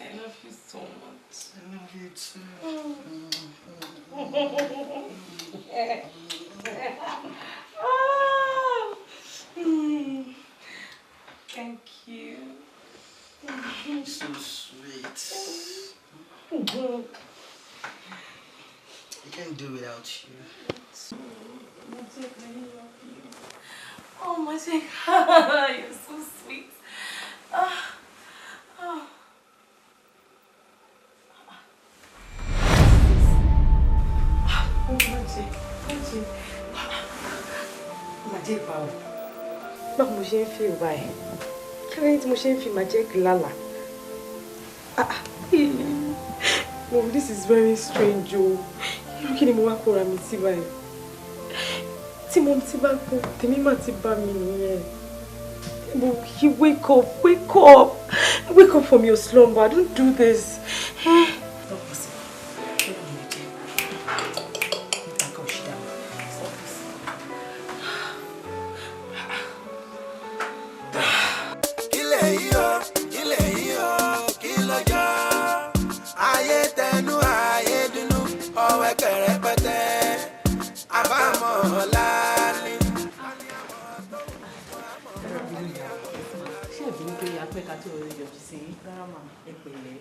I love you so much. I love you too. Thank you. So sweet. I can't do without you. Magic, I love you. Oh, Magic, you're so sweet. Magic, báwo? Báwo mo ṣe ń fi ìwà ẹ̀? Kí ló ní tí mo ṣe ń fi Magic lálà? No, this is very strange, o. Kí ni mo wá kóra mi sí báyìí? Tí mo ti bá kú, tèmi mà ti bá mi nìyẹn. You wake up. Wake up from your slumber. Don't do this. Kileyi o, kilojo. Ayé tẹnu, ayé dunu, ọwẹ́ kẹrẹpẹtẹ. Àbámọ̀ ọ̀la ni. Ṣé ìbí pé apẹ́ka tí orí yọjú sí gáràmà ìpìlẹ̀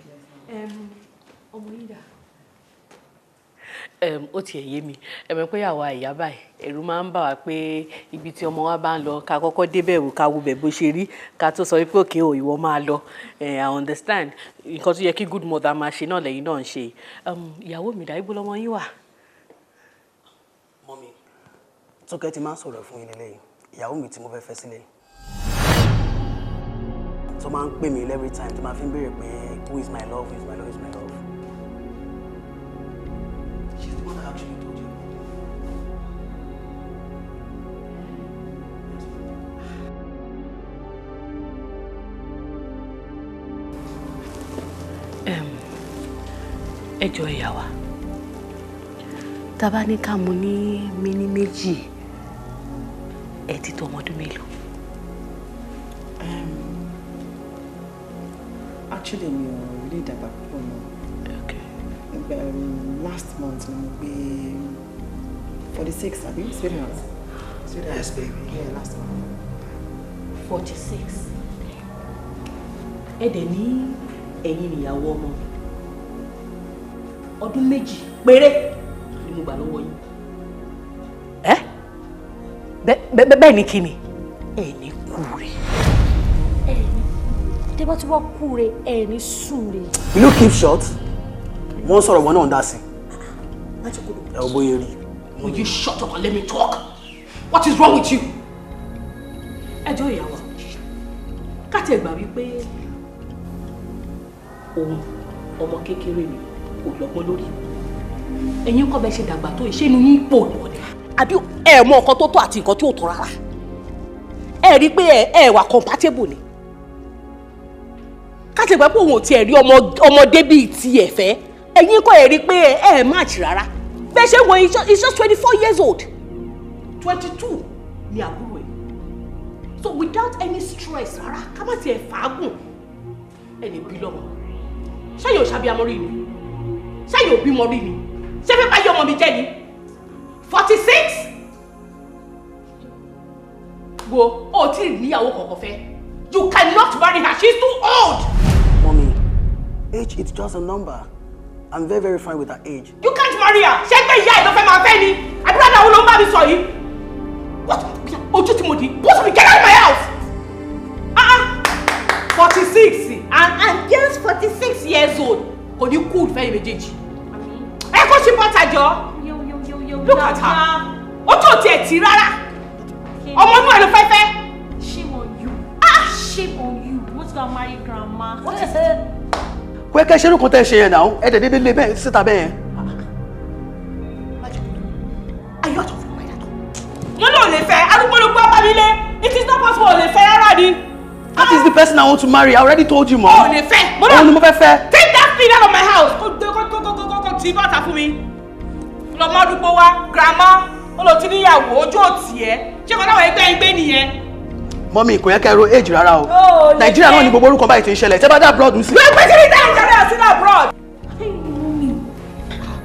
ọmọ yìí dà? Ó tiẹ̀ yé mi ẹ̀mí pé àwa ìyá báyìí ẹ̀rù máa ń bà wá pé ibi tí ọmọ wa bá ń lọ ká kọ́kọ́ débẹ̀ wò ká wo bẹ̀ bó ṣe rí ká tó sọ wípé òkè o ìwọ máa lọ. I understand nǹkan tó yẹ kí good mother máa ṣe náà lẹ́yìn náà ń ṣe. Ìyàwó mi dà ibo lọmọ yín wà? Mọ́mí, Tókẹ́ ti máa ń sọ̀rọ̀ fún yín lélẹ́yìn ìyàwó mi tí mo fẹ́ fẹ́ sílẹ̀. tó máa ń pè mí every time tó máa fi ń béèrè pé who is my love, who is my love, who is my love. She's the one that actually told you. Ẹ jọ̀ọ́ ìyá wa, tá bá ní ká mú ní méní méjì, ẹ ti tó ọmọ ọdún mélòó? Actually, mi ò really dàgbà púpọ̀ mọ́. Last month ni mo gbé 46, àbí? Sweetheart. Yes, baby. Yeah, last month. 46. Ẹ dẹ̀ ní ẹ̀yin níyàwó ọmọ. Ọdún méjì péré ni mo gbà lọ́wọ́ yín. Bẹ́ẹ̀ ni kíni? Ẹ ní kúre. Tẹ́ bá tún wá kúre, ẹ ní súre. Will you keep short? Wọ́n sọ̀rọ̀ wọn náà dá sí. Ẹ ò bóyá rí. Will you shut up and let me talk? What is wrong with you? Ẹ jọ̀ọ́ ìyá wa, ká tiẹ̀ gbà wípé òun ọmọ kékeré ni kò lọ́gbọ́n lórí. Ẹ̀yin kọ́ bẹ ṣe dàgbà tó ìṣe inú yín pò lọ ni. Àbí ẹ mọ nǹkan tó tó àti nǹkan tí ò tó rárá. Ẹ rí pé ẹ wà compatible ni. Ká tiẹ̀ gbà pé òun ò tiẹ̀ rí ọmọdé bíi tiẹ̀ fẹ́. Ẹ̀yin kọ́ ẹ rí pé ẹ match rárá. Bẹ́ẹ̀ ṣe wo he's just 24 years old. 22 ni àbúrò ẹ̀. So without any stress rárá, ká má tiẹ̀ fàágùn. Ẹ lè bí lọ́mọ. Ṣé yóò ṣàbíamọ rí ni? Ṣé yóò bímọ rí ni? Ṣé fẹ́ bá yọ ọmọ mi jẹ́ ni? 46? Wo, o tí ì níyàwó kọ̀ọ̀kan fẹ́. You cannot marry her, she's too old. Mommy, age is just a number. I'm very, very fine with her age. You can't marry her. Ṣé pé ìyá ẹ̀ ló fẹ́ máa fẹ́ ni? Àdúrà náà ló ń bá mi sọ yìí. What? Ojú tí mo di. Both me get out of my house. 46 and just 46 years old. Kò ní cool fẹ́yìn méjèèjì. Ẹ kó ṣe bọ́tà jọ. Look at her. Ojú ò tiẹ̀ tí rárá. Ọmọ inú ẹ̀ ló fẹ́ fẹ́. Shame on you. Shame on you. You want to go marry grandma? What is it? Pé kẹ́ ṣe irú kan tẹ́ ṣe yẹn náà, ẹ dẹ̀ dédé lé bẹ́ẹ̀ síta bẹ́ẹ̀ yẹn. Ayọ̀ àtọ̀ fún mi yàtọ̀. Wọ́n náà lè fẹ́ arúgbó ló gbọ́ bá mi lé. It is not possible ò lè fẹ́ rárá ni. That is the person I want to marry. I already told you, Mom. Ò lè fẹ́. Òun ni mo fẹ́ fẹ́. Take that thing out of my house. Kó tí bọ́ta fún mi. Lọ mọ́ arúgbó wa, grandma, ó lọ ti níyàwó, ojú òtì ẹ̀. Ṣé kò táwọn ẹgbẹ́ ń gbé nìyẹn? Mọ́mí kò yẹ kẹ́ ro age rárá o. Nàìjíríà náà ni gbogbo orúkọ báyìí ti ń ṣẹlẹ̀. Tẹ́ bá dá abroad ń sí. Wọ́n gbé sílẹ̀ dáhùn jáde àti náà abroad.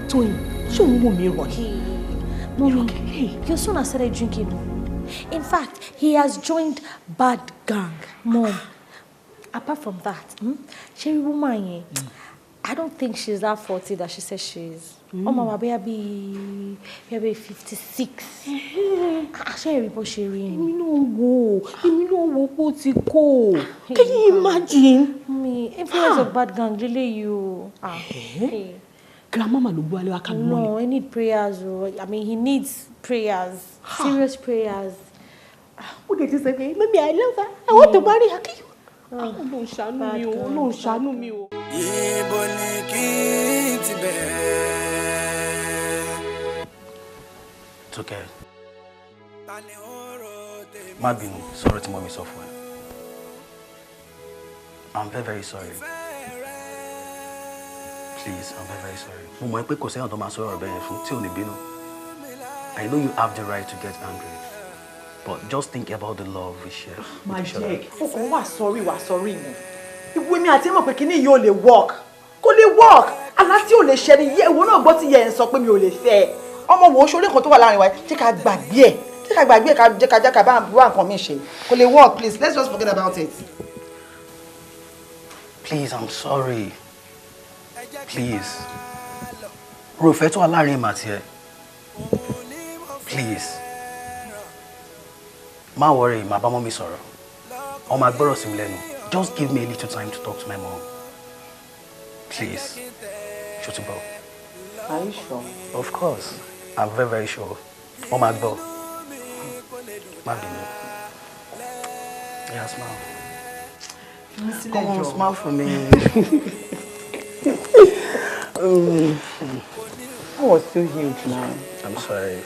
Toyin, ṣé òun wò mí rọ̀ ni? Mommy, your son has started drinking. In fact, he has joined bad gang. Mom, apart from that, Sherry woman, I don't think she's that 40 that she says she is. Oh, Mama, baby 56. Sherry, but Sherry. Èmi náà wò bó ti kó. Can you imagine? Me, influence of bad gang, really you. Hey. Grandmama ló gbọ́ alẹ́ wa kan lọ́yìn. No, I need prayers. I mean, he needs prayers. Serious prayers. Ó dẹ̀ ti sọ pé, Mami, I love her. I want to marry her. Ọlọ́run ṣàánú mi o, Ọlọ́run ṣàánú mi o. Ibo ni kí n ti bẹ̀rẹ̀? It's okay. Má bínú, sọ̀rọ̀ tí Mọ́mí sọ fún ẹ. I'm very, very sorry. Please, I'm very, very sorry. Mo mọ̀ pé kò sẹ́yìn tó máa sọ̀rọ̀ bẹ́ẹ̀ fún tí ò ní bínú. I know you have the right to get angry, but just think about the love we share. Magic, ó kàn wá sorry ni. Ìwé mi àti mọ̀ pé kíní yìí ò lè work. Kò lè work. Àlá tí ò lè ṣẹ ni yẹ ìwọ náà gbọ́ tí yẹ ẹ̀ ń sọ pé mi ò lè fẹ́. Ọmọ wo ṣorí kan tó wà láàrin wa jẹ́ ká gbàgbé ẹ̀. Jẹ́ ká gbàgbé ẹ̀ ká jẹ́ ká bá wá nǹkan mi ṣe. Kò lè work, please. Let's just forget about it. Please, I'm sorry. Please. Rofẹ́ tó wà láàrin màtí ẹ. Please. Má worry, má bá Mọ́mí sọ̀rọ̀. Ó máa gbọ́rọ̀ sí mi lẹ́nu. Just give me a little time to talk to my mom. Please. Shutibo. Are you sure? Of course. I'm very, very sure. Ó máa gbọ́. Má bínú. Yes, ma'am. Come on, smile for me. I was too huge now. I'm sorry.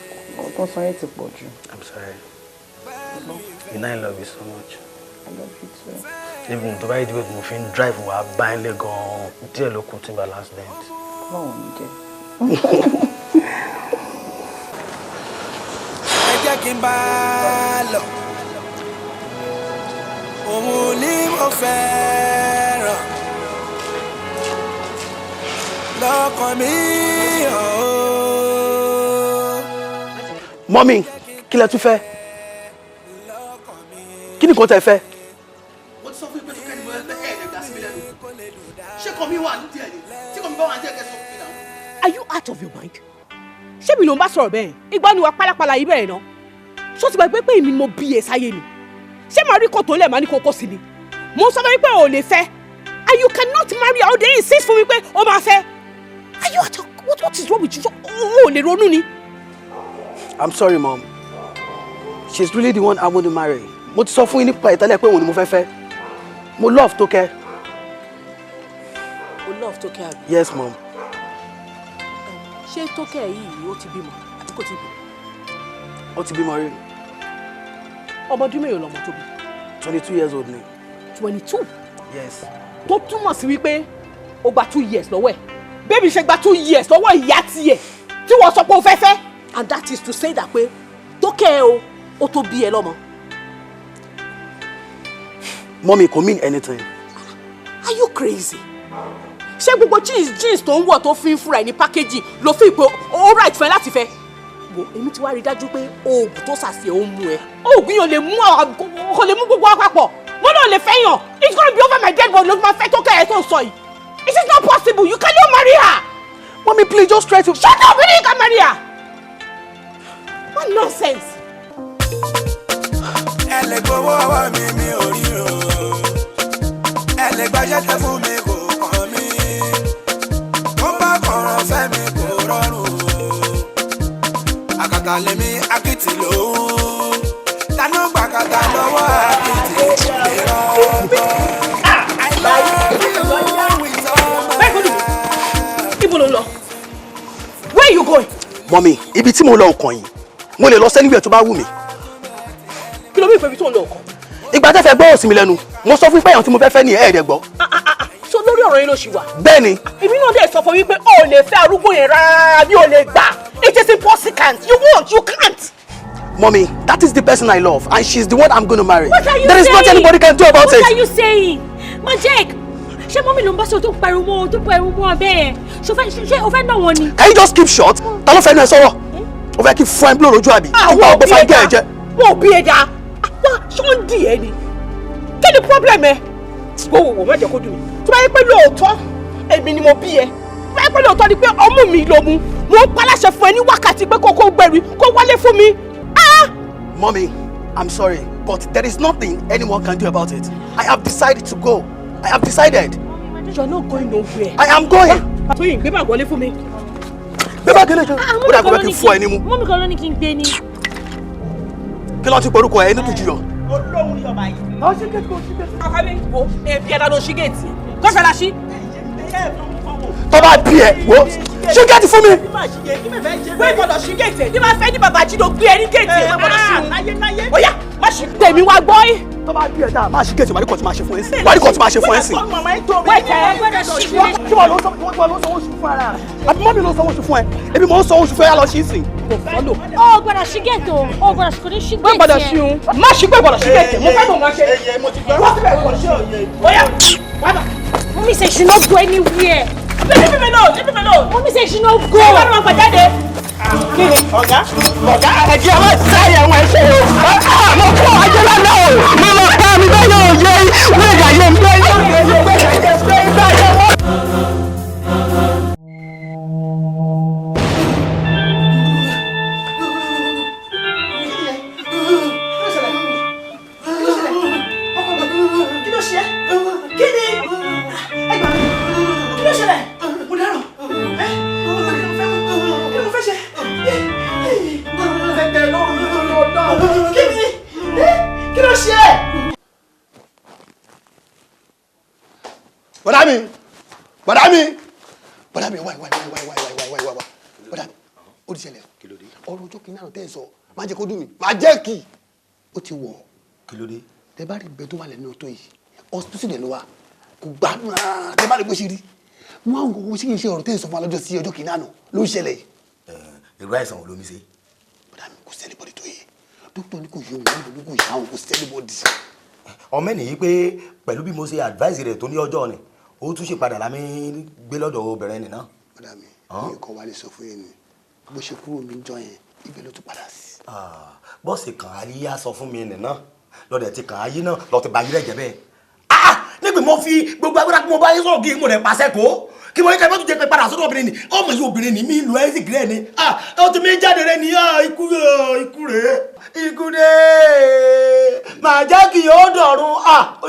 I'm sorry to put you. I'm sorry. You know I love you so much. I love you too. Even the way we moving drive we are buying leg on dear local timber last dent. No, dear. Ẹ jẹ́ kí n bá lọ. Òun ni mo fẹ́ràn. Lọ́kàn mi Mommy, kí lẹ tún fẹ́? Kí ni nǹkan tẹ́ fẹ́? Mo ti sọ fún ìpè tó kẹ́ni mo ẹ ẹ̀ẹ́dẹ̀gbà sí mi lẹ́nu. Ṣé kàn mí wà ní díẹ̀ ni? Tí kàn mí bá wà ní díẹ̀ kẹ́ sọ fún mi náà. Are you out of your mind? Ṣé mi ló ń bá sọ̀rọ̀ bẹ́ẹ̀? Ìgbà ni wà pálapàla yìí bẹ̀rẹ̀ náà. Ṣó ti gbàgbé pé èmi ni mo bí ẹ sáyé ni? Ṣé màá rí kòtò lẹ̀ máa ní kókó sí ni? Mo sọ fún mi pé o ò lè fẹ́. And you cannot marry her. O dey insist fún mi pé o máa fẹ́. Are you out of what is wrong with you? O ò lè ronú ni. I'm sorry, Mom. She's really the one I want to marry. Mo ti sọ fún yín nípa ìtẹ́lẹ̀ pé òun ni mo fẹ́ fẹ́. Mo love Tókẹ́. O love Tókẹ́ àbí? Yes, Mom. Ṣé Tókẹ́ yìí ó ti bímọ àbí kò ti bímọ? Ó ti bímọ rí. Ọmọ ọdún mélòó lọmọ tó bí? 22 years old ni. 22? Yes. Tó túmọ̀ sí wípé o gba 2 years lọ́wọ́ ẹ̀. Bébí ṣe gba 2 years lọ́wọ́ ìyá tiẹ̀ tí wọ́n sọ pé o fẹ́ fẹ́. And that is to say that pé Tókẹ́ o tó bí ẹ lọ́mọ. Mommy, kò mean anything. Are you crazy? Ṣé gbogbo jeans tó ń wọ̀ tó fi ń fúnra ẹ̀ ní packaging ló fi pé ó right fẹ́ láti fẹ́? Wo èmi ti wá rí dájú pé oògùn tó ṣàṣì ẹ̀ ó mú ẹ. Oògùn yóò lè mú gbogbo àpapọ̀. Mo náà lè fẹ́ yàn. It's gonna be over my dead body ló máa fẹ́ Tókẹ́ ẹ̀ tó ń sọ yìí. It is not possible. You cannot marry her. Mommy, please just try to. Shut up! You can marry her. What nonsense. ẹ lè gbowó ọwọ́ mi ò rí o. Ẹ lè gbàjẹ́ tẹ fún mi kò kàn mí. Wọ́n bá kọ̀ọ̀rọ̀ fẹ́ mi kò rọrùn o. Àkàtà lèmi akitì lòun. Tánú gbàkàtà lọ́wọ́ akitì lè rọ́ọ̀tọ̀. I love you with all my heart. Ibo ló lọ? Where are you going? Mommy, ibi tí mo lọ ò kàn yín. Mo lè lọ sẹ́niwẹ̀ tó bá wù mí. Kí ló bí ìfẹ́ ibi tó ń lọ ọkàn? Ìgbà tẹ́ fẹ́ gbọ́ òsì mi lẹ́nu. Mo sọ fún pé àwọn tí mo fẹ́ fẹ́ ní ẹ̀ẹ́dẹ̀ gbọ́. So lórí ọ̀rọ̀ yẹn ló ṣì wà. Bẹ́ẹ̀ni. Èmi náà dẹ̀ sọ fún mi pé o ò lè fẹ́ arúgbó yẹn rárá bí o lè gbà. It is impossible. You won't. You can't. Mommy, that is the person I love and she's the one I'm going to marry. What are you There is saying? nothing anybody can do about it. What are you saying? Majek, ṣé mọ́mí ló ń bá sọ tó pariwo bẹ́ẹ̀? Ṣé o fẹ́ náà wọn ni? Can you just keep short? Ta ló fẹ́ nu ẹ sọ̀rọ̀? O fẹ́ kí fún ẹ blow lójú àbí? Àwọn òbí fẹ́ gẹ́ ẹ jẹ. Wọ́n ò bí ẹja. Wá ṣó ń dì ẹ́ ni? Kí ni problem ẹ? Wò má jẹ́ kó dùn mí. Tó bá yẹ pé lóòótọ́ èmi ni mo bí ẹ. Tó bá yẹ pé lóòótọ́ ni pé ọmú mi ló mu. Mo ń paláṣẹ fún ẹ ní wákàtí pé kókó gbẹ̀rù kó wálé fún mi. Mommy, I'm sorry, but there is nothing anyone can do about it. I have decided to go. I have decided. You're not going nowhere. I am going. Tóyìn, gbé bàgọ́ lé fún mi. Gbé bàgọ́ lé jọ. Ó dà kó bẹ́ kí n fọ́ ẹ ní mú. Mọ́mí kan ló ní kí n gbé ni. Kí ló ti porúkọ ẹ inú tùjú yọ? Olóhùn ni ọba yìí. Ó ṣí gẹ̀ẹ́tì kò ṣí gẹ̀ẹ́tì. Ọkọ mi wo èbí ẹ̀dá ló ṣí gẹ̀ẹ́tì. Kọ́ṣẹ́ la ṣí. Tó bá bí ẹ wo ṣí gẹ̀ẹ́tì fún mi. Wọ́n gbọ́dọ̀ ṣí gẹ̀ẹ́tì. Ní máa fẹ́ ní bàbá jí ló gbé ẹ ní gẹ̀ẹ́tì. Wọ́n gbọ́dọ̀ ṣí òun. Ó yá má ṣí tèmi wá gbọ́ yìí. Tó bá bí ẹ dáa má ṣí gẹ̀ẹ́tì wàá rí kọ́ tí máa ṣe fún ẹ sí. Wàá rí kọ́ tí máa ṣe fún ẹ sí. Kí wọ́n lọ sanwó oṣù fún ara rẹ̀. Àbí mọ́mí ló sanwó oṣù fún ẹ. Ebi mò ń sanwó oṣù fún ẹ yá lọ ṣí ìsìn. Ó gbọ́dọ̀ ṣí gẹ̀ẹ́tì o. Ó gbọ́dọ̀ ṣí gẹ̀ẹ́tì yẹn. Wọ́n gbọ́dọ̀ ṣí òun. Má ṣí pé gbọ́dọ̀ ṣí gẹ̀ẹ́tì. Mo fẹ́ mọ̀ máa ṣe. Wọ́n ti bẹ̀rẹ̀ kọ̀ ṣe òye. Ó yá wá bà. Mommy say she no go anywhere. Leave me alone. Mommy say she no go. Ṣé wọ́n máa gbà jáde? Kí ni ọ̀gá ẹ̀jẹ̀ ọmọ ìsáyẹ̀ wọn ẹ̀ṣẹ̀ o. Mo kọ́ ajé lánàá o. Mo lọ bá mi bẹ́ẹ̀ yóò yé wíìgà yóò ń bẹ́ẹ̀ yóò yé wíìgà yóò wọ́n. bọ̀dá mi wá bọ̀dá mi ó ti ṣẹlẹ̀ ọ̀rọ̀ ọjọ́ kìíní àná tẹ́ ẹ sọ máa jẹ́ kó dùn mí máa jẹ́ kí ó ti wọ̀ kí ló dé. tẹ bá rí ìgbẹ́ tó wà lẹ́nu tó yìí hospital dẹ̀ ló wà kò gbádùn rárá tẹ bá rí bó ṣe rí wọn àwọn gbogbo ṣe kì í ṣe ọ̀rọ̀ tẹ́ ẹ sọ fún wa lọ́jọ́ sí ọjọ́ kìíní àná ló ń ṣẹlẹ̀ yìí. irú àìsàn wo ló mi ṣe. bọ̀dá mi kò sẹ́ni bọ́dí tó yẹ dókítà ní kò yẹ òun ní kò yẹ àwọn kò sẹ́ni bọ́dí. ọmọ ènìyàn pé pẹ̀lú bí mo ṣe advice rẹ̀ tó ní ọjọ́ ni ó tún ṣe padà lámì gbé lọ́dọ̀ obìnrin nìna. bọ̀dá mi mi kọ́ wa lè sọ fún yẹn ni bó ṣe kúrò mi jọ yẹn ibẹ̀ ló tún padà sí. bọ́ọ̀sì kan ayé sọ fún mi nìna lọ́dẹ̀ ti kàn ayé náà lọ́ọ́ ti ba ayé rẹ̀ jẹ́ bẹ́ẹ̀. nígbà mo fi gbogbo agbára kí mo bá yín sọ̀rọ̀ kí mo rẹ̀ pàṣẹ kó kí mo ní ká mọ́tò jẹ́ pé padà sọ́dọ̀ obìnrin ni ọmọ yìí obìnrin ni mi lu ẹ́ sì gírẹ́ ni ó ti mi jáde rẹ ni ikú rẹ̀ ikú dé màá jẹ́ kí yóò dọ̀run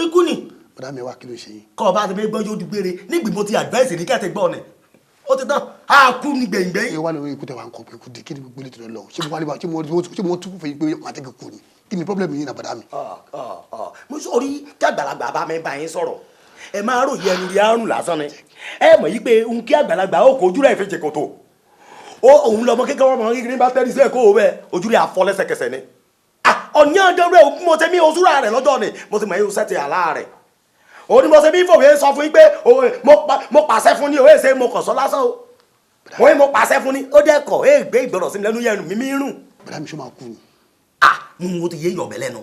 ikú ni. bọ̀dá mi wá kí ló ṣe yín. kọ́ ọba àti mi gbọ́ yóò dùgbére nígbà mo ti advice ní kẹ́tẹ́ gbọ́ ni ó ti tán kú ní gbẹ̀ngbẹ̀yìn. ẹ wá lórí ikú tẹ wá ń kọ pé kú di kí ni gbogbo ilé tó lọ ṣé mo wá níbà ṣé mo tún fẹ́ pé màá tẹ́kẹ̀ kú ni kí ni problem yìí náà bọ̀dá mi. mo sọrí kí àgbàlagbà bá mi bá yín sọ̀rọ̀ ẹ máa ròyìn ẹnu rí àrùn lásán ni ẹ mọ̀ yí pé n kí àgbàlagbà ó kó ojú rẹ̀ fi jẹ̀kọ̀tò òun lọmọ kékeré ọmọ kékeré bá tẹ́lẹ̀ sí ẹ̀kọ́ òwe ojú rẹ̀ afọ lẹ́sẹ̀kẹsẹ̀ ni ọ̀ní ọjọ́ rẹ̀ mo ti mi òṣùrà rẹ̀ lọ́jọ́ ni mo ti mọ̀ yóò sẹ́tì àlá rẹ̀ ó ní mo ṣe bí fòwe sọ fún yín pé mo pàṣẹ fún ni òwe ṣe mo kàn sọ lásán o mo pàṣẹ fún ni ó dẹ́kọ̀ ẹ gbé ìgbọ̀rọ̀ sí mi lẹ́nu yẹnu mímí rùn. bọ̀dá mi ṣó máa kú ni. mo ti yé yọ̀bẹ lẹ́nu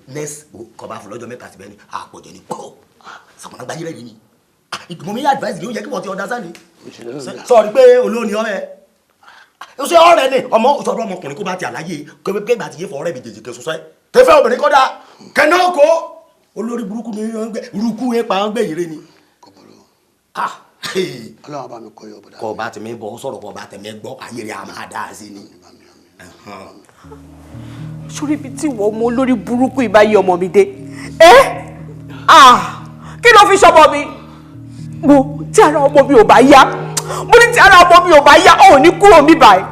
next kọba fún lọ́jọ́ mẹ́ta síbẹ̀ ni àpọ̀jọ ni pọ̀ sàmúnà gbayé rẹ̀ yìí ni ìgbìmọ̀ mi yá advice yìí ó yẹ kí wọ́n ti ọ̀dá sáà ni sọ̀rí pé olóòní ọ̀rẹ́ ó ṣe ọ̀rẹ́ ni ọmọ ìṣọ̀rọ̀ ọmọkùnrin kó bá ti àlàyé kégbà ti yé fọ ọ̀rẹ́ mi jèjì kẹsùn sẹ́ tẹfẹ́ obìnrin kọ́dà kẹ́nà oko olórí burúkú ni rúkú yẹn pa ń gbé yìí ni. ọlọ́run bá mi kọ́ yọ bọ̀dá. kọ́ bá ti mi bọ̀ sọ̀rọ̀ kọ́ bá ti mi gbọ́ ayé rẹ̀ àmà dá sí ni. sórí ibi tí ìwọ ọmọ olórí burúkú ìbáyé ọmọ mi dé kí ló fi ṣọmọ mi mo tí ara ọmọ mi ò bá yá mo ní tí ara ọmọ mi ò bá yá ò ní kúrò mi báyìí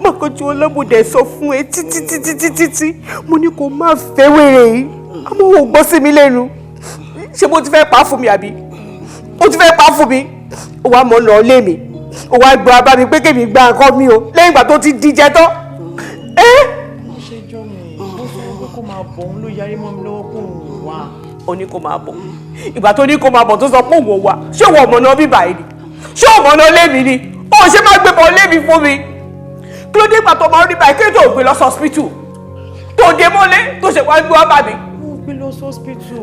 mọ̀kànjú ọlọ́mọdé sọ fún ẹ títí mo ní kó má fẹ́ wèrè yìí àmọ́ ò gbọ́ sí mi lẹ́nu ṣé mo ti fẹ́ pa fún mi àbí o ti fẹ́ pa fún mi ó wá mọ̀ lọ lé mi ó wá gbọ́ abá mi pé kémi gba nǹkan mi o lẹ́yìn ìgbà tó ti díjẹ tán. mo ṣe jọ mi ó sọ pé kó máa bọ̀ òun ló yarí mọ́ mi lọ́wọ́ kó òun wá. ó ní kó máa bọ̀ ìgbà tó ní kó máa bọ̀ tó sọ pé òun ò wá ṣé òun ọmọ náà bíbà yìí ni ṣé òun ọmọ náà lé mi ni ó ṣe máa gbé bọ̀ lé mi fún mi kí ló dé ìgbà tó máa rí báyìí kí ló tó gbé lọ sí hospital tó dé mọ́lé tó ṣe wá gbé wá bá mi. mo gbé lọ sí hospital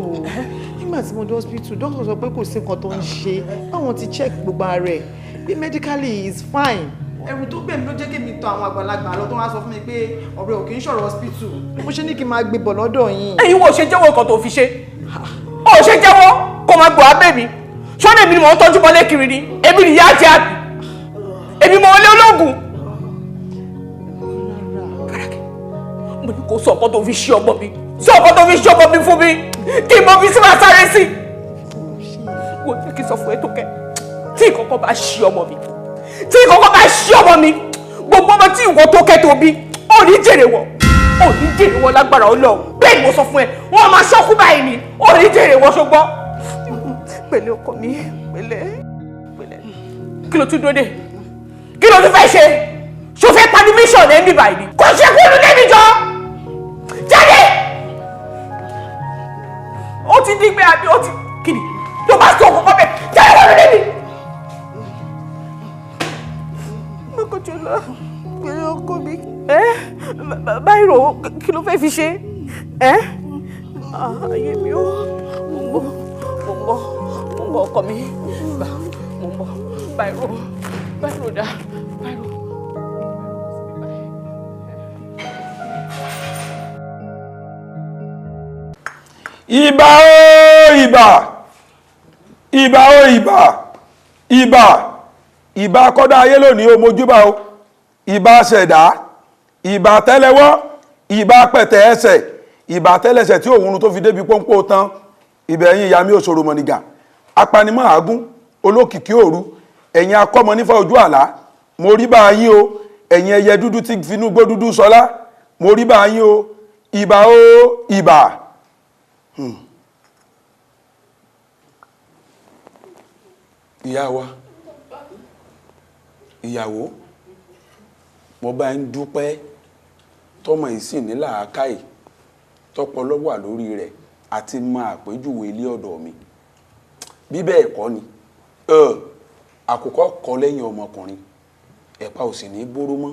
nígbà tí mo dé hospital doctor sọ pé kò sí nǹkan tó ń ṣe báwọn ti check gbogbo ara ẹ̀ bí medically is fine. ẹ̀rù tó gbẹ̀mí ló jẹ́ kí mi tọ̀ àwọn àgbàlagbà lọ tó wá sọ fún mi pé ọ̀rẹ́ ò kì í ṣọ̀rọ̀ hospital. mo ṣe ní kí n máa gbé bọ̀ lọ́dọ̀ yín. ẹ̀yin wo ṣe jẹ́wọ́ nǹkan tó fi ṣe ó ṣe jẹ́wọ́ kó máa gbọ́ abẹ́ mi ṣọ́nà èmi ni mò ń tọ́jú bọ́lé kiri ni èmi ni ìyá jẹ́ àbí èmi mọ̀ wọlé ológun. mo ní kó sọ ọkọ tó fi ṣe ọmọ mi sọ ọkọ tó fi ṣe ọmọ mi fún mi kí n mọ fi sí máa sáré sí. wo ní kí n sọ fún ẹ tó kẹ tí ìkọ̀kọ̀ bá ṣe ọmọ mi tí ìkọ̀kọ̀ bá ṣe ọmọ mi gbogbo ọmọ tí ìwọ tó kẹ́ tó bí ò ní jèrè wọ ò ní jèrè wọ lágbára Ọlọ́run bẹ́ẹ̀ ni mo sọ fún ẹ wọ́n máa ṣọ́kú báyìí ni ò ní jèrè wọ ṣùgbọ́n. pẹ̀lẹ́ ọkọ mi pẹ̀lẹ́ kí ló tún dúró dé kí ló tún fẹ́ ṣe ṣo fẹ́ pa ní mission ẹ̀ ń bíbá yìí ni kò ṣe kó lulẹ̀ mi jọ jáde ó ti dígbé àbí ó ti kìnnì tó bá sọ ọkọ̀ bẹ́ẹ̀ jáde wọ́n lulẹ̀ mi. mọ́kànjọ́ lọ pẹ̀lẹ́ ọkọ mi báyìí kí ló fẹ́ fi ṣe ayé mi ó mo ń bọ̀ ọkọ mi mo ń bọ̀ báyìí dá báyìí. ìbà o ìbà kọ́dá ayé lónìí o mojúbà o ìbà ṣẹ̀dá ìbà tẹ́lẹwọ́ ìbà pẹ̀tẹ̀ ẹsẹ̀ ìbà tẹ́lẹsẹ̀ tí òun tó fi débi pọ́npọ́ tán ìbẹ̀yìn ìyá mi òṣòro mọ̀nìgà apanimọ̀ àágún olókìkí òru ẹ̀yin akọ́mọ nífà ojú àlá mo rí bá yín o ẹ̀yin ẹyẹ dúdú tí finú gbó dúdú sọlá mo rí bá yín o ìbà o ìbà. ìyá wa ìyàwó mo bá ń dúpẹ́ tọmọ yìí sì ní làákàyè tọpọlọ wà lórí rẹ̀ àti máa àpèjúwe ilé ọ̀dọ̀ mi bí bẹ́ẹ̀ kọ́ ni àkùkọ kọ lẹ́yìn ọmọkùnrin ẹ̀pà ò sì ní bóró mọ́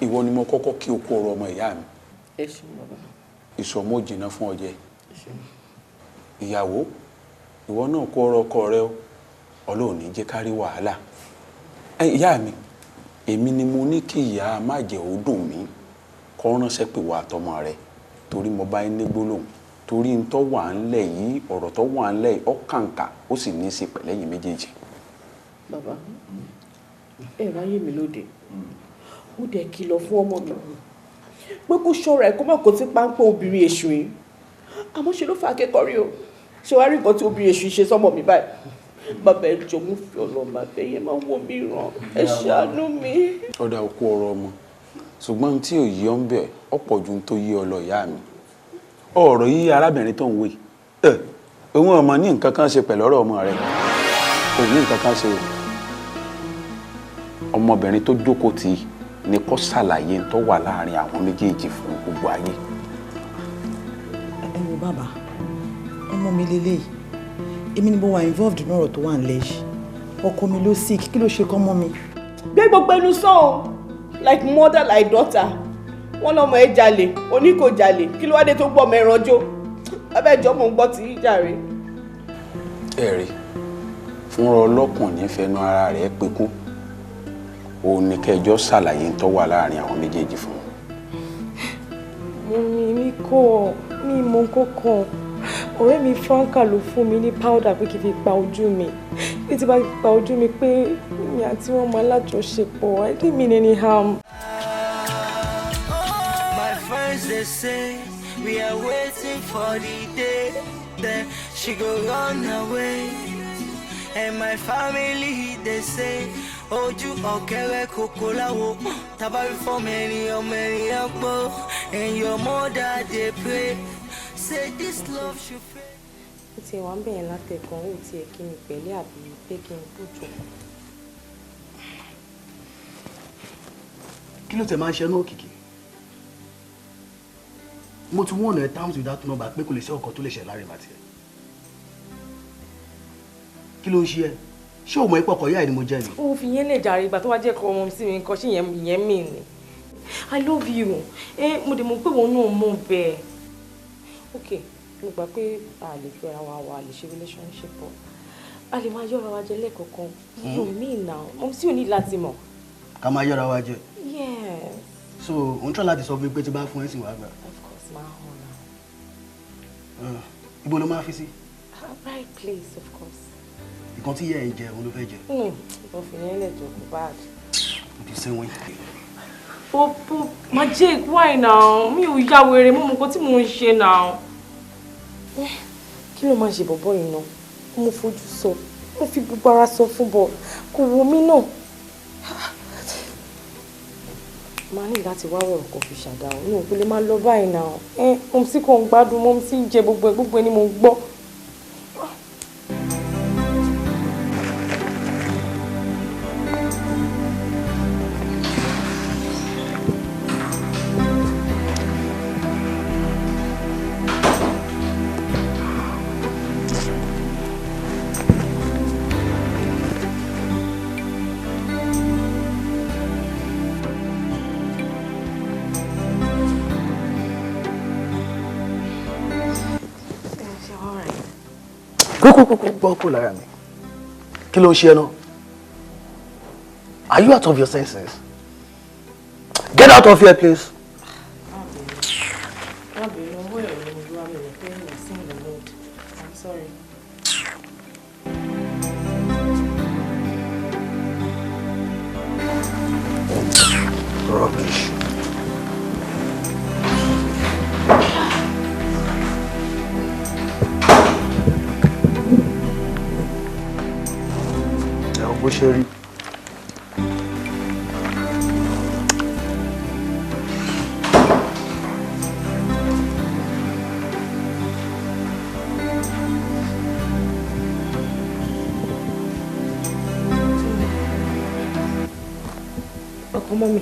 ìwọ ni mo kọ́kọ́ kí o kú ọ̀rọ̀ ọmọ ìyá mi ìṣọ̀mọ́ jìnnà fún ọjẹ́ ìyàwó ìwọ náà kó ọ̀rọ̀ ọkọ rẹ Ọlọ́run ní jẹ́ ká rí wàhálà ìyá mi èmi ni mo ní kí ìyá má jẹ́ ó dùn mí kọ́ ránṣẹ́ pè wá àtọmọ rẹ torí mo bá ń ní gbólóhùn torí ń tọ́ wà ń lẹ̀ yìí ọ̀rọ̀ tó wà ń lẹ̀ yìí ó kàǹkà ó sì ní í ṣe pẹ̀lẹ́yìn méjèèjì. bàbá ẹ ráyè mi lóde ó dẹ̀ kìlọ̀ fún ọmọ mi pé kó ṣọ́ra ẹ̀ kó má kó tí páńpẹ́ obìnrin èṣù yìí àmọ́ ṣe ló fa akẹ́kọ̀ọ́ rí o ṣé wàá rí nǹkan tí obìnrin èṣù ṣe sọ́mọ mi báyìí bàbá ẹ jọ̀ọ́ mo fi ọlọ́mọ abẹ́ yẹn máa wọ mí ràn ẹ ṣàánú mi. ọ̀dà òkú ọ̀rọ̀ ọmọ ṣùgbọ́n tí ò yí ọ́ ń bẹ̀ ọ̀pọ̀ ju tó yí ọ lọ ìyá mi ọ̀rọ̀ yí arábìnrin tó ń wé òun ọmọ ní nǹkan kan ṣe pẹ̀lú ọ̀rọ̀ ọmọ rẹ̀ kò ní nǹkan kan ṣe ọmọbìnrin tó jókòó tì í ni kó ṣàlàyé tó wà láàrin àwọn méjèèjì fún gbogbo ayé. ẹ wo bàbá ọmọ mi lélẹ́yìí èmi ni mo wà involved nínú ọ̀rọ̀ tó wà nílẹ̀ yìí ọkọ mi ló sick kí ló ṣe kọ́ mọ́ mi. gbé gbogbo ẹnu sàn like mother like daughter wọn lọmọ ẹ jalè oní kò jalè kí ló wá dé tó gbọ́ ọmọ ẹran jó abẹ́jọ́ mò ń gbọ́ tí jàre. ẹ rí fúnra ọlọ́kùnrin fẹnu ara rẹ̀ pé kú òun ni kẹjọ ṣàlàyé tó wà láàrin àwọn méjèèjì fún un. mi kọ́ mi mọ kọ́kàn ọ̀rẹ́ mi Franca ló fún mi ní powder pé kí n fi pa ojú mi bí ti bá fi pa ojú mi pé mi àti wọn máa lájọṣepọ̀ I didn't mean any harm. My friends they say we are waiting for the day that she go run away, and my family they say ojú ọ̀kẹ́rẹ́ kòkó láwo tábàrí fọ́ọ̀mù ènìyàn gbọ́, and your mother dey pray say this love should fade. ó ti wà ń bẹ̀yẹn látẹ̀kàn ó ti ẹ̀ kí mi pẹ̀lẹ́ àbí pé kí n bójú. kí ló tẹ máa ń ṣe náà Òkìkí mo ti wọ́n ọ̀nà times without number pé kò lè ṣe ọkọ̀ tó lè ṣe láàrin bàtì ẹ̀ kí ló ń ṣe ẹ́ ṣé o mọ̀ ipò ọkọ̀ yá ẹ̀ ni mo jẹ́ ni. ó fi yẹn lè jàre ìgbà tó wá jẹ́ kọ́ ọmọ sí mi nǹkan ṣé ìyẹn mì ni I love you mo dẹ̀ mọ̀ pé wọn náà mọ̀ bẹ́ẹ̀ ok mo gbà pé a lè fi ara wa lè ṣe relationship pọ̀ a lè máa yọra wa jẹ lẹ́ẹ̀kọ̀ọ̀kan you mean now mo sì ò ní láti mọ̀. ká máa yọra wa jẹ. yes. so òun tọ́ láti sọ fún mi pé tí bá fún ẹ sì wá gbà. of course máa hàn náà. ibo ló máa fi sí. right place of course. ìkan tí yẹ ẹ jẹ òun ló fẹ́ jẹ. òfin yẹn lè tó kó bad. o ti sẹ́wọ̀n. Popo, Majek, why now? Mi ò ya wèrè mo mọ̀ nǹkan tí mo ń ṣe now. Kí ló máa ṣe bọ̀bọ̀ yìí náà? Mo fojú sọ, mo fi gbogbo ara sọ fún bọ̀, kò wo mí náà. Màá ní láti wá wọ̀rọ̀ kan fi ṣàdáwọ̀, mi ò kò lè máa lọ báyìí now. Mo sì kàn ń gbádùn, mo sì ń jẹ gbogbo ẹ ni mo ń gbọ́. gbọ́ kó lára mi kí ló ń ṣe ẹ náà are you out of your senses get out of here please. I'm sorry. Rubbish. bó ṣe rí. Mommy.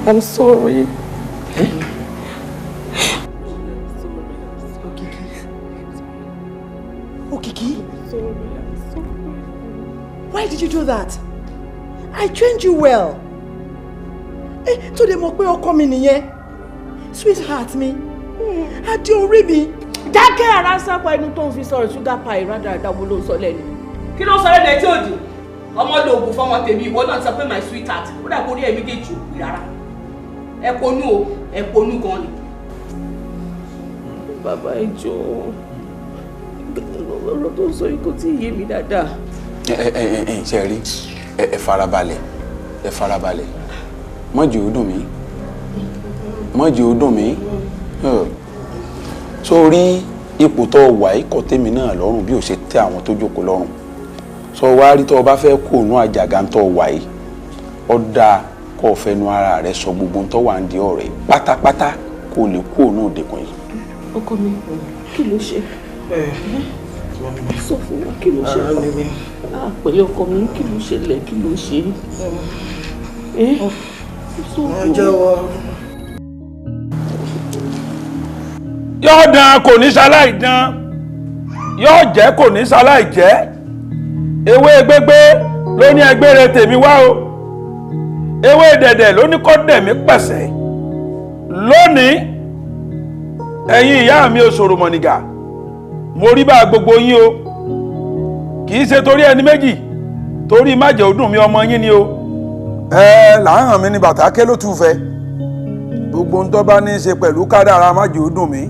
I'm sorry. Okiki? Why did you do that? I trained you well. To the mọ̀ pé ọkọ mi nìyẹn. Sweetheart mi. Adé orí mi. Dákẹ́ ara sápá inú tó ń fi sọ̀rọ̀ sugar pie rádaràda wo ló sọ lẹ́nu. Kí ló sọ lẹ́nu ẹ̀ tí ò dì? Ọmọ lòògùn fọmọ tèmi ìwọ náà sọ pé my sweetheart. Ó dà kó rí ẹ̀ méjèèjì òkú rárá. Ẹ ponú o, ẹ ponú gan ni. Bàbá ìjọ ọ̀rọ̀ tó ń sọ yìí kò tí ì yé mi dáadáa. Ṣé rí ẹ farabalẹ̀ ẹ farabalẹ̀ má jẹ́ ó dùn mí má jẹ́ ó dùn mí sórí ipò tó wà ikọ̀ tèmi náà lọ́rùn bí ó ṣe tẹ́ àwọn tó jókòó lọ́rùn sọ wá rí tó o bá fẹ́ kó òun àjàgà tó wà yìí ó dáa kó o fẹnu ara rẹ sọ gbogbo tó wà ń di ọ̀rẹ́ pátápátá kó o lè kó òun òdekùn yìí. Ọkọ mi kí ló ṣe? Sọ fún wa kí ló ṣe? Pẹ̀lú ọkọ mi kí ló ṣẹlẹ̀ kí ló ṣe? jẹ́wọ́. Yóò dán kò ní ṣaláì dán yóò jẹ́ kò ní ṣaláì jẹ́ ewé gbégbé ló ní ẹgbẹ́rẹ́ tèmi wá o ewé dẹ̀dẹ̀ ló ní kó dẹ̀mí pẹ̀sẹ̀ lónìí ẹ̀yin ìyá mi ò sọ̀rọ̀ mọ̀nìgà mo rí bá gbogbo yín o kì í ṣe torí ẹni méjì torí májẹ̀ ọdún mi ọmọ yín ni o làárọ̀ mi ni bàtà ké ló tún fẹ́ gbogbo ń tó bá ní í ṣe pẹ̀lú kádàrá májẹ̀ ọdún mi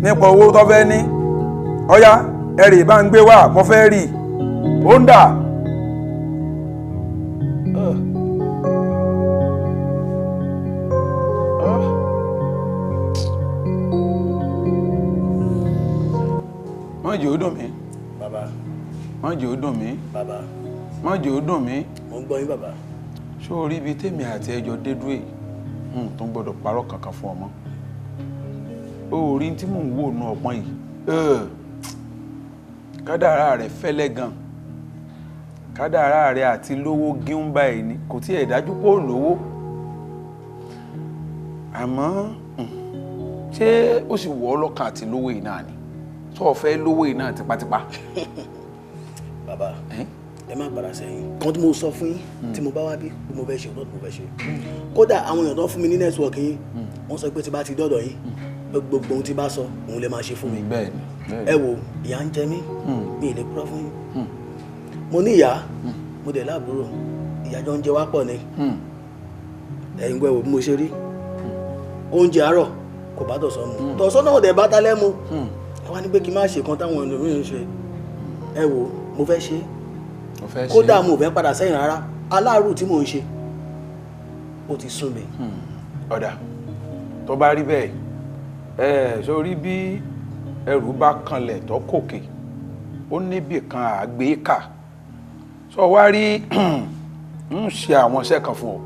nípa owó tó fẹ́ ní ọ̀yá ẹ̀rì bá ń gbé wá mo fẹ́ rí ó ń dà. májẹ̀ ọdún mi. Bàbá. májẹ̀ ọdún mi. Bàbá. májẹ̀ ọdún mi. Mo ń gbọ́ yín bàbá. ṣó o rí ibi tèmi àti ẹjọ́ dédú èyí tó ń gbọ́dọ̀ parọ́ kankan fún ọmọ o rí tí mò ń wò nù ọ̀pọ̀n yìí kádàrá rẹ̀ fẹ́lẹ́ gan kádàrá rẹ̀ àti lówó gíún báyìí ni kò tí ẹ̀ dájú pé ó lówó àmọ́ ṣé ó sì wọ́ ọlọ́kàn àti lówó yìí náà ni tó o fẹ́ lówó yìí náà tipátipá. Bàbá ẹ má padà sẹ́yìn kan tí mo sọ fún yín tí mo bá wá bí mo fẹ́ ṣe ọ̀dọ́ mo fẹ́ ṣe kódà àwọn èèyàn tó fún mi ní nẹ́tíwọ̀kì yín wọ́n sọ pé tí bá ti dọ́dọ̀ yín gbogbo ohun tí bá sọ òun lè máa ṣe fún mi ẹ wo ìyà ń jẹ mí mi ì lè kúrò fún yín mo ní ìyá mo dẹ̀ láàbúrò ìyà jọ ń jẹ wá pọ̀ ni ẹ̀yin gbọ́ ẹ wò bí mo ṣe rí oúnjẹ àárọ̀ kò bá tọ̀sán mu tọ̀sán náà dẹ̀ bá talẹ́ mu ẹ wá ní pé kí n má ṣe kan táwọn ènìyàn ń ṣe ẹ wo mo fẹ́ ṣe kódà mo fẹ́ padà sẹ́yìn rárá aláàrù tí mò ń ṣe ó ti sún mi. ọ̀dà tó bá rí bẹ́ẹ̀ sórí bí ẹrù bá kanlẹ̀ tó kòkè ó níbì kan àgbékà sọ wá rí ń ṣe àwọn iṣẹ́ kan fún ọ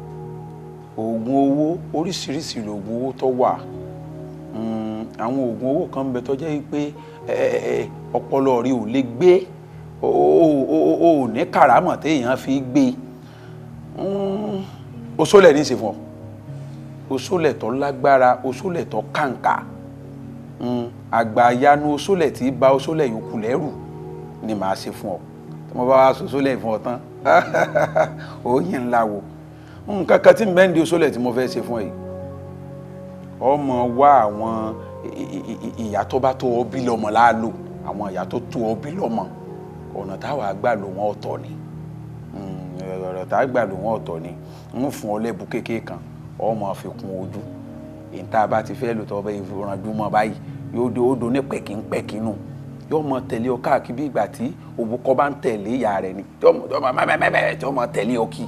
oògùn owó oríṣiríṣi lóògùn owó tó wà àwọn oògùn owó kan ń bẹ tó jẹ́ pé ọpọlọ rí ò lè gbé o ní kàrámọ̀ téèyàn fi gbé oṣólẹ̀ ní í ṣe fún ọ oṣólẹ̀ tó lágbára oṣólẹ̀ tó kàǹkà àgbàyanu oṣólẹ̀ tí bá oṣólẹ̀ yòókù lẹ́rù ni màá ṣe fún ọ tí mo bá wá oṣólẹ̀ fún ọ tán òyìn ńlá wo nǹkan kan tí mbẹ́ndì oṣólẹ̀ tí mo fẹ́ ṣe fún ẹ yìí ọmọ wá àwọn ìyá tó bá tó ọ bí lọ́mọ láàlò àwọn ìyá tó tó ọ bí lọ́mọ ọ̀nà táwa gbà lò wọ́n ọ̀tọ̀ ni ọ̀rọ̀ táwa gbà lò wọ́n ọ̀tọ̀ ni ń fún ọ lẹ́bù kékeré kan ọmọ fi kún ojú ìta bá ti fẹ́ lò tọ́ bẹ́ẹ̀ ìranjú mọ́ báyìí yóò do ní pẹ̀kínpẹ̀kínú yóò mọ tẹ̀lé ọ káàkiri bí ìgbà tí òbúkọ bá ń tẹ̀lé ìyá rẹ̀ ni tí ó mọ tẹ̀lé ọ kí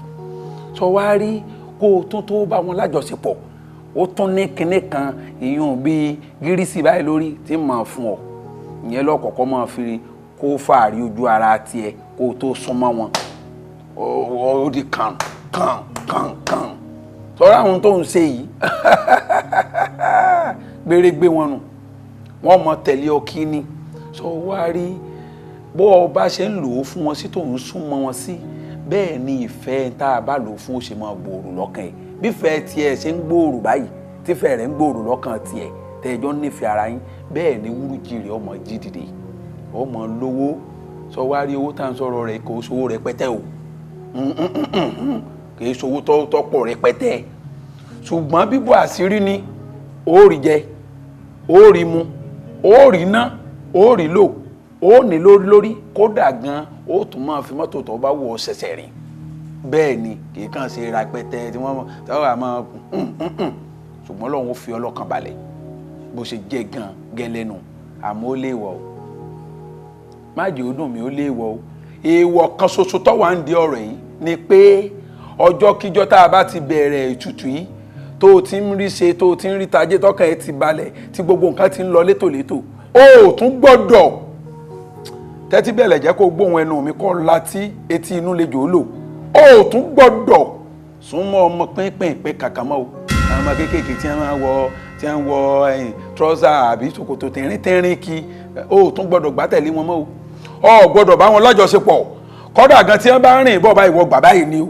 sọ wá rí kó o tó bá wọn lájọṣepọ̀ ó tún ní kinní kan ìyún bíi gírísì báyìí lórí tí màá fún ọ ìyẹn lọ́kọ̀ọ̀kan máa fi kó fàárí ojú ara tiẹ̀ kó o tó súnmọ́ wọn ó di kàn sọ́ra àwọn tó ń ṣe yìí gbérégbé wọn nù wọ́n mọ tẹ̀lé ọ kí ni sọ wá rí bó o bá ṣe ń lò ó fún wọn sí tó ń súnmọ́ wọn sí bẹ́ẹ̀ ni ìfẹ́ tá a bá lò fún ó ṣe máa gbòòrò lọ́kàn ẹ̀ bífẹ́ tiẹ̀ ṣe ń gbòòrò báyìí tífẹ́ rẹ̀ ń gbòòrò lọ́kàn tiẹ̀ tẹ́jọ́ nífẹ̀ẹ́ ara yín bẹ́ẹ̀ ni wúrújì rẹ̀ ọmọ jí dìde ọmọ lówó sọ wá rí owó tá à ń sọ̀rọ̀ rẹ̀ kò sówó rẹpẹtẹ o kì í sówó tọ́pọ̀ rẹpẹtẹ ṣùgbọ́n bíbọ̀ àṣírí ni ó rí jẹ ó rí mu ó rí ná ó rí lò ó ní lórí kódà gan ó tún máa fi mọ́tò tó bá wù ọ́ ṣẹ̀ṣẹ̀ rìn bẹ́ẹ̀ ni kì í kàn ṣe rẹpẹtẹ tí wọ́n wà máa ṣùgbọ́n lọ́wọ́ ó fi ọlọ́kàn balẹ̀ bó ṣe jẹ́ gan gẹ́lẹ́nu àmọ́ ó léèwọ̀ o má jẹ́ ó dùn mí ó léèwọ̀ o èèwọ̀ kan ṣoṣo tó wà ń di ọ̀rọ̀ yìí ni pé ọjọ́ kíjọ́ tá a bá ti bẹ̀rẹ̀ ètùtù yìí tó o ti ń rí ṣe tó o ti ń rí tajé tọ́kàn ẹ ti balẹ̀ tí gbogbo nǹkan ti ń lọ létòlétò o tún gbọ́dọ̀ tẹ́tí bẹ̀rẹ̀ jẹ́ kó gbóhùn ẹnu mi kọ́ láti etí inú lè jò ó lò o tún gbọ́dọ̀ súnmọ́ ọmọ pínpín kàkà mọ́ o àwọn ọmọ kéékèèké tí wọ́n wọ trọ́sà àbí ṣòkòtò tẹ̀rín kí o tún gbọ́dọ̀ gbá tẹ̀lé wọn mọ́ o gbọ́dọ̀ bá wọn lájọṣepọ̀ kọ́dà gan tí wọ́n bá rìn bọ̀ báyìí wọ gbà báyìí ni o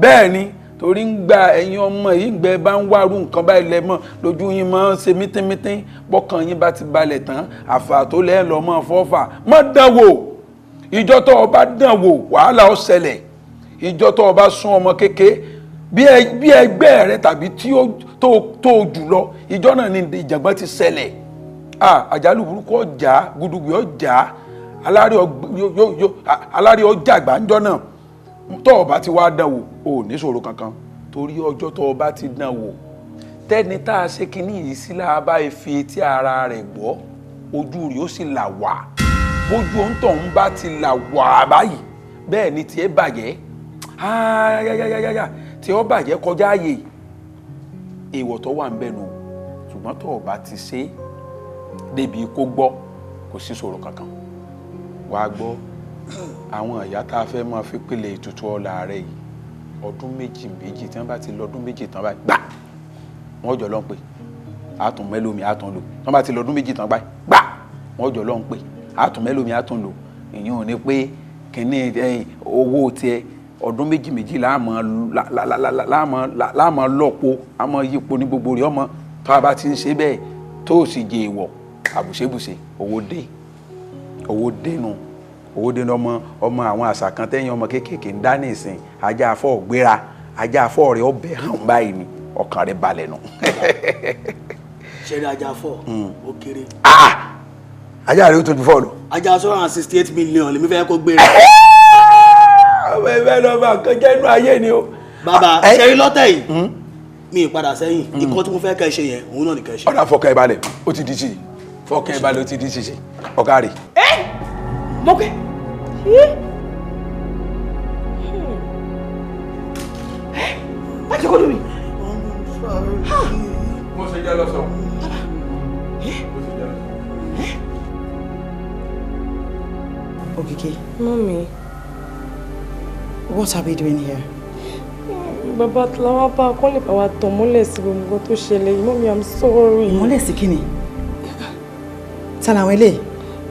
bẹ́ẹ̀ ni torí ń gba ẹ̀yin ọmọ yìí ń gbẹ bá ń wárú nǹkan báyìí lẹ́mọ̀ lójú yín máa ń ṣe mítín bọ́kàn yín bá ti balẹ̀ tán àfà tó lẹ́ lọ́ mọ́ fọ́fà má dán wò ìjọ tó o bá dán wò wàhálà ó ṣẹlẹ̀ ìjọ tó o bá sún ọmọ kéke bí ẹgbẹ́ rẹ tàbí tí ó tó jù lọ ìjọ náà ni ìjàngbọ̀n ti ṣẹlẹ̀ àjálù burúkú ọjà gudugbì ọjà alárí ọjà àgbáńjọ náà tó o bá ti wá dán wò o ní ṣòro kankan torí ọjọ́ tó o bá ti dán wò tẹ́ni tá a ṣe kínní yìí sí láàbá efi etí ara rẹ̀ gbọ́ ojú rẹ̀ ó sì là wá bójú òǹtọ̀hún bá ti là wá báyìí bẹ́ẹ̀ ni tiẹ̀ bàjẹ́ tí ó bàjẹ́ kọjá ààyè èèwọ̀ tó wà ń bẹ̀nu ṣùgbọ́n tó o bá ti ṣe débi kó gbọ́ kò sí ṣòro kankan wàá gbọ́ àwọn ìyá tá a fẹ́ máa fi pèlè ètùtù ọ̀la rẹ̀ yìí ọdún méjì tí wọ́n bá ti lọ ọdún méjì tán báyìí gbà wọ́n jọ lọ ń pè àtún mẹ́lòmí àtún lò tí wọ́n bá ti lọ ọdún méjì tán báyìí gbà wọ́n jọ lọ ń pè àtún mẹ́lòmí àtún lò ìyẹn ò ní pé kíní owó tiẹ̀ ọdún méjì láàmú lọ́pọ̀ àmọ́ yípo ní gbogbo rẹ̀ ọmọ tó a bá ti ń ṣe bẹ́ẹ̀ tó o sì jẹ èèwọ̀ àbùṣebùṣe owó dénú ọmọ àwọn àṣà kan tẹ́yìn ọmọ kéékèèké ń dá ní ìsìn ajá afọ́ gbéra ajá afọ́ rẹ̀ ọbẹ̀ hàn báyìí ni ọkàn rẹ̀ balẹ̀ nù. ṣẹ́rí ajá afọ́ ó kéré. ajá rẹ̀ ó tójú fọ́ lọ. ajá 168 million lèmi fẹ́ kó gbéra. ọmọ ẹgbẹ́ lọ́ba kan jẹ́ inú ayé ni o. bàbá ṣẹ́rí lọ́tẹ̀ yìí mi ì padà sẹ́yìn ikọ́ tí mo fẹ́ kẹ́ ṣe yẹn òun náà ní kẹ́ ṣe. ọ̀dà fọkàn ẹ balẹ̀ ó ti di ṣe fọkàn ẹ balẹ̀ ó ti di ṣe ọ̀gá rẹ̀. mọ́kẹ́. má jẹ́ kó lórí. mo ṣe jẹ́ lọ́sọ̀. Okiki. Mommy. What are we doing here? Bàbá Tlawa bá kọ́ lè bá wa tàn mọ́lẹ̀ sí gbogbo nǹkan tó ṣẹlẹ̀ yìí. Mommy, I'm sorry. Mọ́lẹ̀ sí kí ni? Ta làwọn eléyìí?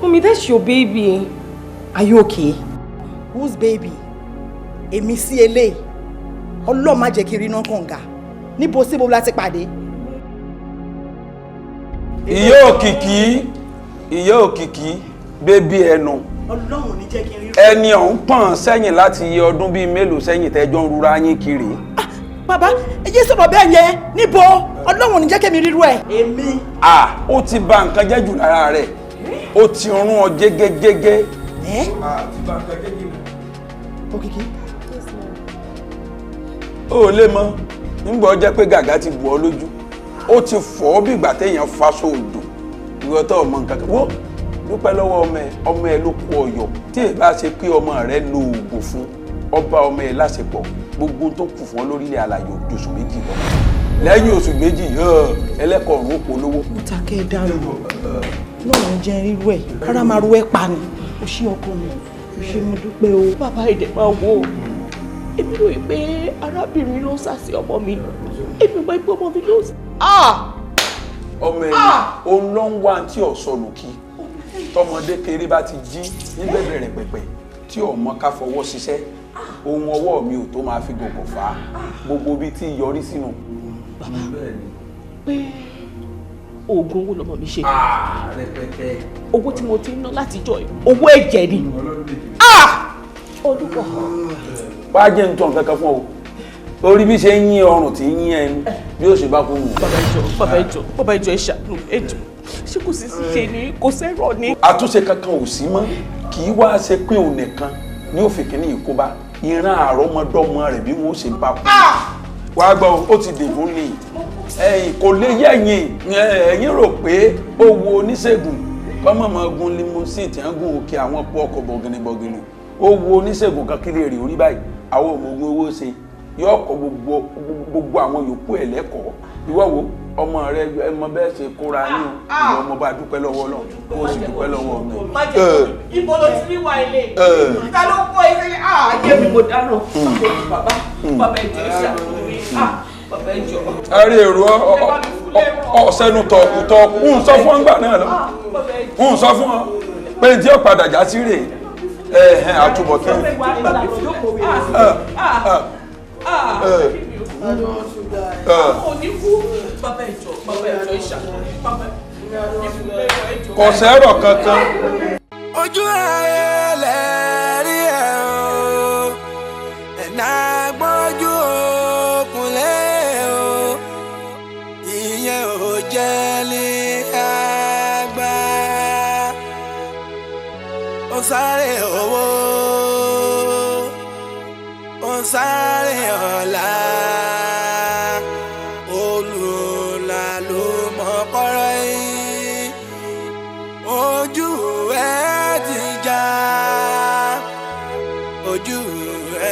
Mommy, that's your baby. Are you okay? Whose baby? Èmi sí eléyìí. Ọlọ́run má jẹ́ kí n rí iná kànga. Níbo síbo la ti pàdé? Ìyá Òkìkí bébí ẹnu. Ọlọ́run ní jẹ́ kí n rí. Ẹni ọ̀hún pọ̀n sẹ́yìn láti iye ọdún bíi mélòó sẹ́yìn tẹ́jọ́ ń rúra yín kiri. Bàbá, ẹ jẹ́ sọ̀rọ̀ bẹ́ẹ̀ yẹn. Níbo? Ọlọ́run ní jẹ́ kí mi rírú ẹ̀. Èmi. Ó ti bà nǹkan jẹ́ jù lára rẹ̀. Ó ti rún ọ jégéjégé. Òkìkí. Ó lè mọ̀ nígbà ó jẹ́ pé gàgá ti bù ọ lójú. Ó ti fọ́ bí ìgbà téèyàn faṣọ odò. Ìwọ tó ọmọ nǹkan kan. Wó dúpẹ́ lọ́wọ́ ọmọ ẹ ló kú ọyọ̀ tí ẹ bá ṣe pé ọmọ rẹ lo oògùn fún ọba ọmọ ẹ láṣepọ̀ gbogbo tó kù fún ọ lórílẹ̀ alàyè oṣù méjì lọ lẹ́yìn oṣù méjì ẹlẹ́kọ̀ọ́rùn ó polówó. mo ta kẹ́ ẹ dárò lọ́rùn jẹ́ rírú ẹ̀ ara máa ru ẹ̀ pa ni ó ṣí ọkọ mi ó ṣe mo dúpẹ́ o. bàbá èdè máa wo èmi rò pé arábìnrin ló sá sí ọmọ mi èmi mọ̀ pé ọmọ mi ló sá. ọmọ ẹ̀yìn òun ló ń wá tí ò sọnù kí tọmọdé kéré bá ti jí níbẹ̀rẹ̀ rẹ̀ pẹ̀pẹ̀ tí ọmọ ká fọwọ́ ṣiṣẹ́ ohun ọwọ́ mi ò tó máa fi gògò fà á gbogbo bíi tí yọrí sínú. bàbá pé oògùn owó lọmọ mi ṣe owó tí mo ti ń ná láti jọ owó ẹ̀jẹ̀ ni olùkọ́. wàá jẹ́ nítorí kankan fún ọ orí bí ṣe ń yín ọrùn tí ń yín ẹnu bí ó ṣe bá kú wù. bàbá ìjọ ẹ ṣàánú ẹjọ ṣé kò sí ṣe ni kò sẹ́rọ̀ ni. àtúnṣe kankan ò sí mọ́ kì í wá ṣe pé òun nìkan ní òfin kìíní ìkóbá ìran àrọ́mọdọ́mọ rẹ̀ bí wọ́n ṣe bá kú. wàá gbọ́ ó ti dèbò ní kò lè yẹ̀yìn ẹ̀yìn rò pé ó wo oníṣègùn kọ́mọ̀mọ́ gun limousine tí wọ́n gun òkè àwọn pọ̀ ọkọ̀ bọ̀gìnìbọ̀gìnì ó wo oníṣègùn kan kí lè rí orí báyìí àwọn ọmọ ogun owó ṣe yóò kọ gbogbo àwọn yòókù ẹ̀ lẹ́kọ̀ọ́ ìwọ wo ọmọ rẹ ẹmọ bẹ́ẹ̀ ṣe kóra yín ìwọ ọmọ bá dúpẹ́ lọ́wọ́ náà kó o sì dúpẹ́ lọ́wọ́ mi. ibo ló ti rí wa ilé ta ló kọ́ ilé ayé mi mo dáná bàbá ẹ̀jẹ̀ ṣàkóso bàbá ẹ̀jọ̀. a rí èrò ọ̀sẹ̀nu tọ̀kù ń sọ fún ọgbà náà lọ ń sọ fún ọ pé tí ó padà já sí rèé àtúbọ̀tán. kò sẹ́rọ̀ kankan. ojú ayé lẹ́rí ẹ̀ o ẹ̀nà gbọ́njú òkùnlé o ìyẹn ò jẹ́ ní àgbà ó sáré owó ó sáré ọ̀la olùlà ló mọ̀ kọ́rọ́ yìí ojú ẹ̀ ti já ojú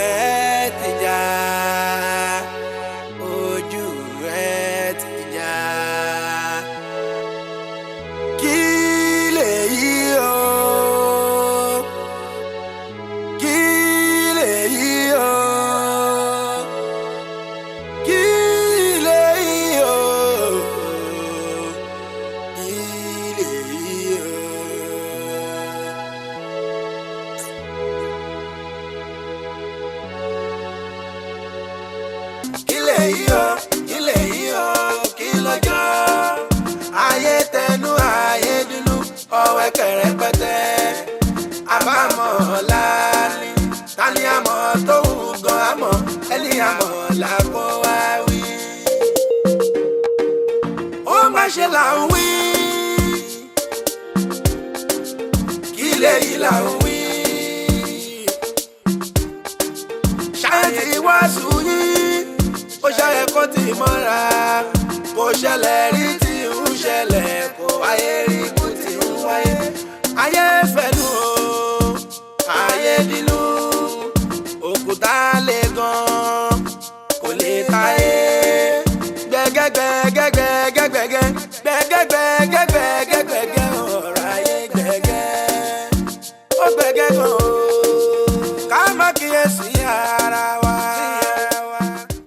ẹ̀ ti já ojú ẹ̀ ti já Kileyi o Kileyi o Kileyi o Kileyi o. Kileyi o Kileyi o kí lọ́jọ́ ayé tẹnu ayé dúnú ọwẹ́ kẹrẹpẹtẹ àbámọ̀ ọ̀la ni tani àmọ̀ tó wù gan àmọ̀ ẹni àmọ̀ là kó wá wí. ó má ṣe là ń wí Kileyi là ń wí. ṣáàtì wá sùn yín ó ṣàyẹ kó tì mọ́ra kò ṣẹlẹ̀ rí tí ń ṣẹlẹ̀ kò wáyé rí.